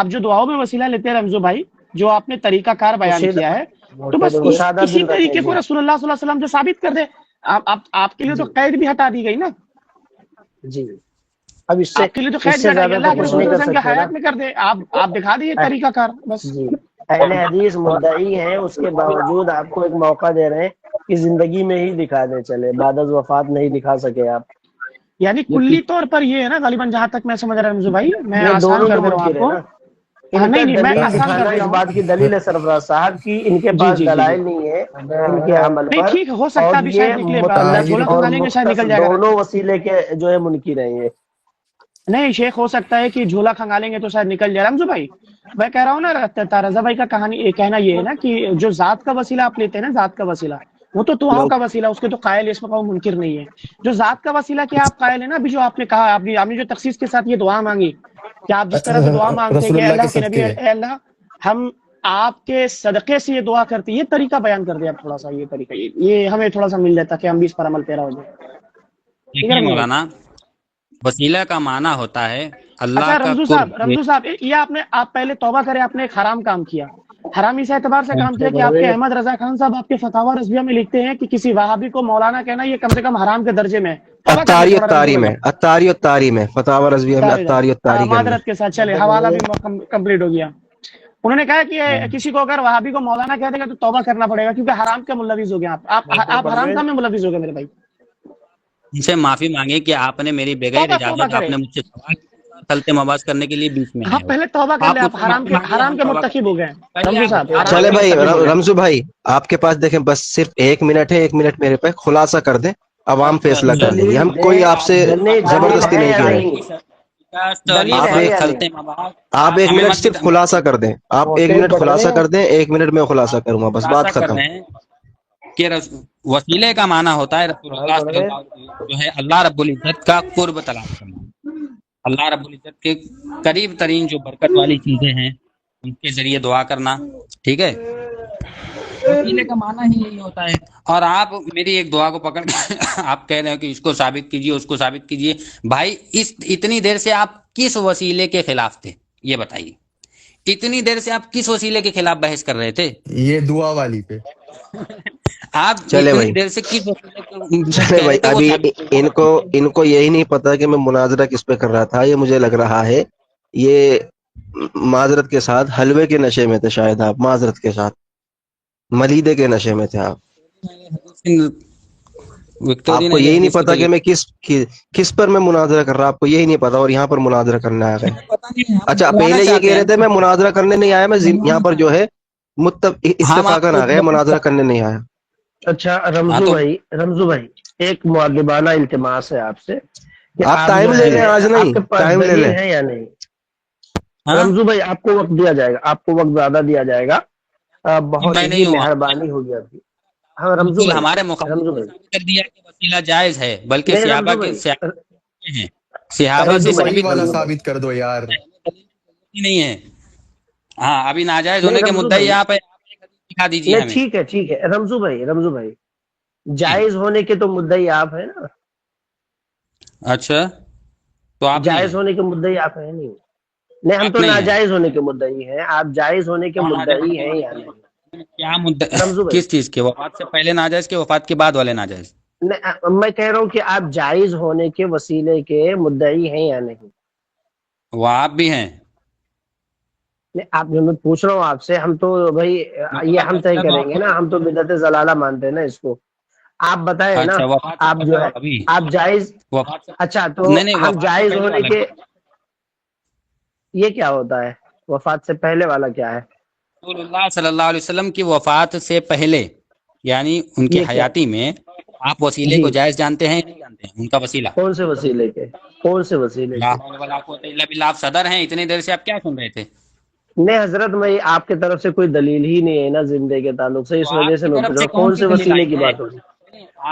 جو دعاؤں میں وسیلہ لیتے ہیں رمزو بھائی, جو آپ نے طریقہ کار بیان کیا ہے, تو بس سادہ اسی دل رکھیں طریقے جی. کو رسول اللہ صلی اللہ علیہ وسلم سے ثابت کر دے. آپ کے لیے تو جی قید بھی ہٹا دی گئی نا, جی, اب آپ کے لیے تو قید اس بھی سے ہٹائی گئی, زیادہ تو اللہ کے کچھ رسول نہیں صلی اللہ کر علیہ وسلم کے سکتے نا. حیات میں کر دے. آپ دکھا دیجیے طریقہ کار بس. جی, اہل حدیث مدعی ہیں, اس کے باوجود آپ کو ایک موقع دے رہے ہیں کہ زندگی میں ہی دکھا دیں, چلے بعد از وفات نہیں دکھا سکے آپ. یعنی کلی طور پر یہ ہے نا غالباً، جہاں تک میں سمجھ رہا ہوں رمزو بھائی، میں یہ آسان دونوں کر تو دے رہا ہوں منکر آپ ہے کو. نا. ہاں ان کا نہیں میں دلیل آسان کر دکھانا دے اس رہا ہوں. بات کی دلیل ہے سرفراز صاحب کی ان کے جی پاس جی جی جی دلائل نہیں ہے ان کے عمل نہیں پر، ٹھیک ہے، ہو سکتا ہے اور ابھی یہ شاید نکلے، متعلق جھولا اور کھنگالیں گے شاید مختص نکل جائے گا. دونوں وسیلے کے جو ہے منکر ہیں یہ. نہیں شیخ، ہو سکتا ہے کہ جھولا کھنگالیں گے تو شاید نکل جائے. رمزو بھائی میں کہہ رہا ہوں نا، رضا بھائی کا کہنا یہ ہے نا کہ جو ذات کا وسیلہ آپ لیتے ہیں نا، ذات کا وسیلہ، وہ تو دعاؤں کا وسیلہ، اس کے تو قائل اس میں منکر نہیں ہے. جو ذات کا وسیلہ کیا آپ قائل ہے نا، ابھی جو آپ نے کہا، آپ نے جو تخصیص کے ساتھ یہ دعا مانگی، کہ آپ جس طرح سے دعا مانگتے ہیں رسول کہ اللہ اللہ کے نبی، صدقے اے اللہ ہم آپ کے صدقے سے یہ دعا کرتے ہیں، یہ طریقہ بیان کر دیں آپ تھوڑا سا، یہ طریقہ یہ ہمیں تھوڑا سا مل جاتا کہ ہم بھی اس پر عمل پیرا ہو جائیں. ٹھیک ہے دیکھیے رمزو بھائی. مولانا، وسیلہ کا معنی ہوتا ہے اللہ اچھا کا رمزو صاحب، قرب. رمزو صاحب یہ آپ پہلے توبہ کریں، آپ نے ایک حرام کام کیا، حرام اس اعتبار سے کام کیا کہ آپ کے احمد رضا خان صاحب آپ کے فتاوی رضویہ میں لکھتے ہیں کہ کسی وہابی کو مولانا کہنا یہ کم سے کم حرام کے درجے میں ہے. توبہ کر لیں اتاری تھوڑا رمزو التاری بھائی. میں، اتاری التاری میں، فتاوی رضویہ میں اتاری التاری کے اندر. معذرت کے ساتھ چلے، حوالہ بھی کمپلیٹ ہو گیا. انہوں نے کہا کہ کسی کو اگر وہابی کو مولانا کہہ دے گا تو توبہ کرنا پڑے گا، کیونکہ حرام کے ملوث ہو گئے آپ حرام کام میں ملوث ہو گئے میرے بھائی. ان سے معافی مانگے کہ آپ نے میری بغیر توبہ اجازت آپ کرے. نے مجھ سے سوال کیا، خلط مباحث کرنے کے لیے بیچ میں آئے آپ ہو. پہلے توبہ کر لیں، آپ مجھ آپ سے معافی مانگیے، حرام ہم کے توبہ مرتکب کرتے ہو ہیں. گئے. پہلے رمزو آپ صاحب بتائیں، حرام چلے کے بھائی، مرتکب ہو گئے. رمزو بھائی آپ کے پاس دیکھیں بس صرف 1 منٹ ہے، 1 منٹ میرے پہ خلاصہ کر دیں، عوام فیصلہ کر لیں گے. ہم کوئی آپ سے دلیل زبردستی ہے نہیں یا کر رہے. نہیں؟ دلیل آپ ہے ایک یا خلط نہیں؟ مباحث آپ ایک ہمیں منٹ مت صرف خلاصہ کر دیں، آپ 1 منٹ خلاصہ کر دیں، 1 منٹ میں خلاصہ کروں گا، بس خلاصہ بات کر ختم. رہے ہیں کہ وسیلے کا معنی ہوتا ہے رسول اللہ صلی اللہ علیہ وسلم، جو ہے اللہ رب العزت کا قرب تلاش کرنا. اللہ رب العزت کے قریب ترین جو برکت والی چیزیں ہیں ان کے ذریعے دعا کرنا. ٹھیک ہے، وسیلے کا معنی ہی یہی ہوتا ہے. اور آپ میری ایک دعا کو پکڑ کے آپ کہہ رہے ہو کہ اس کو ثابت کیجیے، اس کو ثابت کیجیے. بھائی اتنی دیر سے آپ کس وسیلے کے خلاف تھے یہ بتائیے؟ اتنی دیر سے آپ کس وسیلے کے خلاف بحث کر رہے تھے؟ یہ دعا والی پہ. آپ چلے اتنی بھائی، دیر سے کس وسیلے کو چلے کہہ بھائی، رہے تھے وہ ابھی ثابت ان کو کیجیے. ان کو یہی نہیں پتا کہ میں مناظرہ کس پہ کر رہا تھا. یہ مجھے لگ رہا ہے یہ معذرت کے ساتھ حلوے کے نشے میں تھے شاید، آپ معذرت کے ساتھ ملیدے کے نشے میں تھے آپ. آپ وکٹورین کو یہی نہیں حدیث کی پتا کہ دلیل میں کس پر میں مناظرہ کر رہا، آپ کو یہی نہیں پتا، اور یہاں پر مناظرہ کرنے آ گئے. پتہ نہیں، ہم اچھا، بتلانا پہلے یہ چاہتے کہہ ہیں رہے تھے میں مناظرہ کرنے نہیں آیا، میں یہاں پر جو ہے ہم آپ اتفاقاً کو آ گئے، مناظرہ کرنے نہیں آیا. اچھا ہاں رمزو تو بھائی، رمزو بھائی ایک مؤدبانہ التماس ہے آپ سے کہ آپ آپ ٹائم جو لے لیں، ہے آج آپ نہیں، کے پاس ٹائم لے دلیل لیں. ہے یا نہیں. ہاں رمزو بھائی آپ کو وقت دیا جائے گا، آپ کو وقت زیادہ دیا جائے گا، بہت میں ہی نہیں ہوں آپ مہربانی ہوگی آپ کی. ہاں رمزو بالکل بھائی، ہمارے مخالف رمزو نے بھائی ثابت کر دیا کہ وسیلہ جائز ہے، بلکہ نہیں صحابہ رمزو کے بھائی، ہیں، صحابہ ارے سے رمزو بھائی، دبئی ثابت والا رمزو بھائی ثابت کر دو یار. نہیں ہے. ہاں ابھی ناجائز نہیں ہونے کے رمزو مدعی بھائی، آپ دکھا دیجیے نہیں ہمیں. ٹھیک ہے ٹھیک ہے رمزو بھائی، رمزو بھائی جی جائز ہونے کے تو مدعی آپ ہیں نا، اچھا، تو آپ نہیں جائز ہیں؟ ہونے کے مدعی آپ ہیں نہیں. نہیں ہم آپ تو نہیں ہیں؟ ناجائز ہونے کے مدعی ہیں، آپ جائز ہونے کے مدعی ہیں یا نہیں. کیا مدعی؟ رمزو بھائی کس چیز کے؟ وفات سے پہلے ناجائز کے وفات کے بعد والے ناجائز؟ میں کہہ رہا ہوں کہ آپ جائز ہونے کے وسیلے کے مدعی ہیں یا نہیں. وہ آپ بھی ہیں. نہیں آپ میں پوچھ رہا ہوں آپ سے، ہم تو بھائی یہ ہم طے کریں گے نا، ہم تو بدعت ضلالہ مانتے ہیں نا اس کو. آپ بتائیں نا، اچھا، وفات سے آپ جو پہلے ہے والا بھی؟ آپ جائز. وفات سے اچھا تو نہیں ہم وفات سے جائز پہلے ہونے والا کے، بھی. یہ کیا ہوتا ہے وفات سے پہلے والا کیا ہے؟ رسول اللہ صلی اللہ علیہ وسلم کی وفات سے پہلے، یعنی ان کی یہ کیا حیاتی میں آپ وسیلے جی، کو جائز جانتے ہیں یا نہیں جانتے ہیں؟ ان کا وسیلہ کون سے وسیلے کے، کون سے وسیلے لا کے؟ حول ولا قوت الا باللہ. آپ صدر ہیں، اتنی دیر سے آپ کیا سن رہے تھے؟ نہیں حضرت، میں آپ کی طرف سے کوئی دلیل ہی نہیں ہے نا زندے کے تعلق سے، تو اس وجہ آپ سے کی میں طرف پوچھ رہا سے ہوں کون کون سی سے دلیل وسیلے آئی کی ہے؟ بات ہو رہی ہے.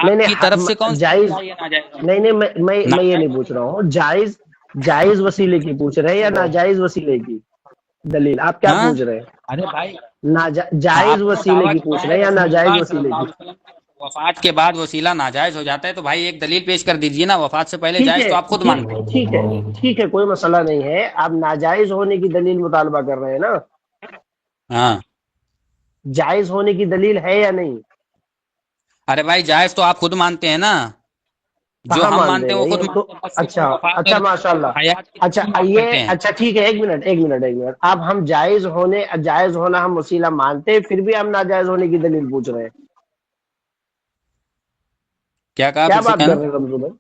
نہیں آپ کی طرف نہیں سے کون سی دلیل جائز، آئی ہے ناجائز ہونے نہیں کی؟ نہیں میں یہ نہیں ناجائز پوچھ رہا ہوں، جائز جائز وسیلے کی پوچھ رہے ہیں یا ناجائز وسیلے کی دلیل؟ آپ کیا ہاں، پوچھ رہے ارے بھائی ہیں؟ جائز آپ نے وسیلے دعویٰ کی کیا پوچھ رہے ہے ہیں یا رسول ناجائز اللہ صلی وسیلے اللہ کی؟ علیہ وسلم کی وفات کے بعد وسیلہ ناجائز ہو جاتا ہے، تو بھائی ایک دلیل پیش کر دیجیے نا. وفات سے پہلے ٹھیک جائز ہے تو آپ خود مانتے ہیں. ٹھیک ہے کوئی مسئلہ نہیں ہے. آپ ناجائز ہونے کی دلیل مطالبہ کر رہے ہیں نا، ہاں، جائز ہونے کی دلیل ہے یا نہیں؟ ارے بھائی جائز تو آپ خود مانتے ہیں نا. جو کہاں ہم مان مانتے دیں ہیں گے وہ خود یہ تو. مانتے ہیں، بس صرف اچھا وفات اچھا اور ماشاء اللہ. حیات کی اچھا تفصیل بات یہ کرتے ہیں. اچھا ٹھیک ہے، ایک منٹ. اب ہم جائز ہونا ہم وسیلہ مانتے ہیں، پھر بھی ہم ناجائز ہونے کی دلیل پوچھ رہے ہیں. کیا کہا؟ کیا پھر سے بات کہنا. کر رہے ہیں رمزو بھائی؟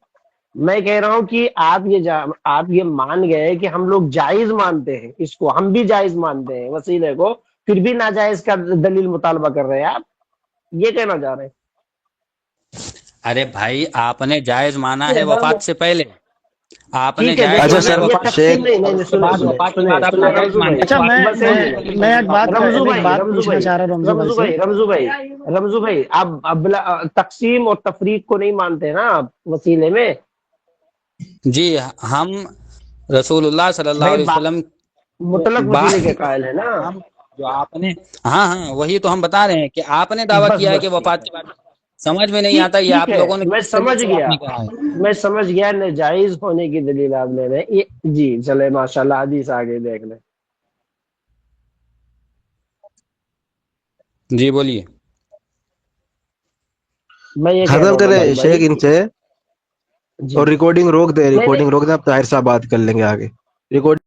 میں کہہ رہا ہوں کہ آپ یہ مان گئے کہ ہم لوگ جائز مانتے ہیں، اس کو ہم بھی جائز مانتے ہیں وسیلے کو، پھر بھی ناجائز کا دلیل مطالبہ کر رہے ہیں آپ، یہ کہنا چاہ رہے ہیں؟ ارے بھائی آپ نے جائز مانا ہے وفات سے پہلے، آپ نے ٹھیک ہے، جائز اچھا مانا ہے سر، یہ وفات سے تقسیم پہلے، نہیں اور نہیں، اس کے بعد وفات کے بعد آپ ناجائز رمزو مان بھائی، رہے اچھا ہیں۔ بس ایک منٹ، میں ایک بات رمزو سے بھائی، رمزو بھائی اب تقسیم اور تفریق کو نہیں مانتے نا آپ وسیلے میں؟ جی ہم رسول اللہ صلی اللہ بھائی علیہ وسلم مطلق بات وسیلے کے قائل ہے نا؟ ہم جو آپ نے، ہاں وہی تو ہم بتا رہے ہیں کہ آپ نے دعویٰ بس کیا ہے کہ بس ٹھیک وفات ہے، کے بعد آپ میں نہیں آتا، یہ ٹھیک آپ ہے، لوگوں نے میں کس دلیل سمجھ سے آپ گیا، نے کہا ہے؟ میں سمجھ گیا ناجائز ہونے کی دلیل آپ نے جی چلے ماشاءاللہ، حدیث آگے دیکھ لیں۔ جی بولیے۔ میں یہ کہہ رہا ختم ہوں کرے نواز شیخ بھائی، ان سے، جی اور ریکارڈنگ روک دے، نہیں ریکارڈنگ روک دے، اب طاہر صاحب بات کر لیں گے آگے، ریکارڈنگ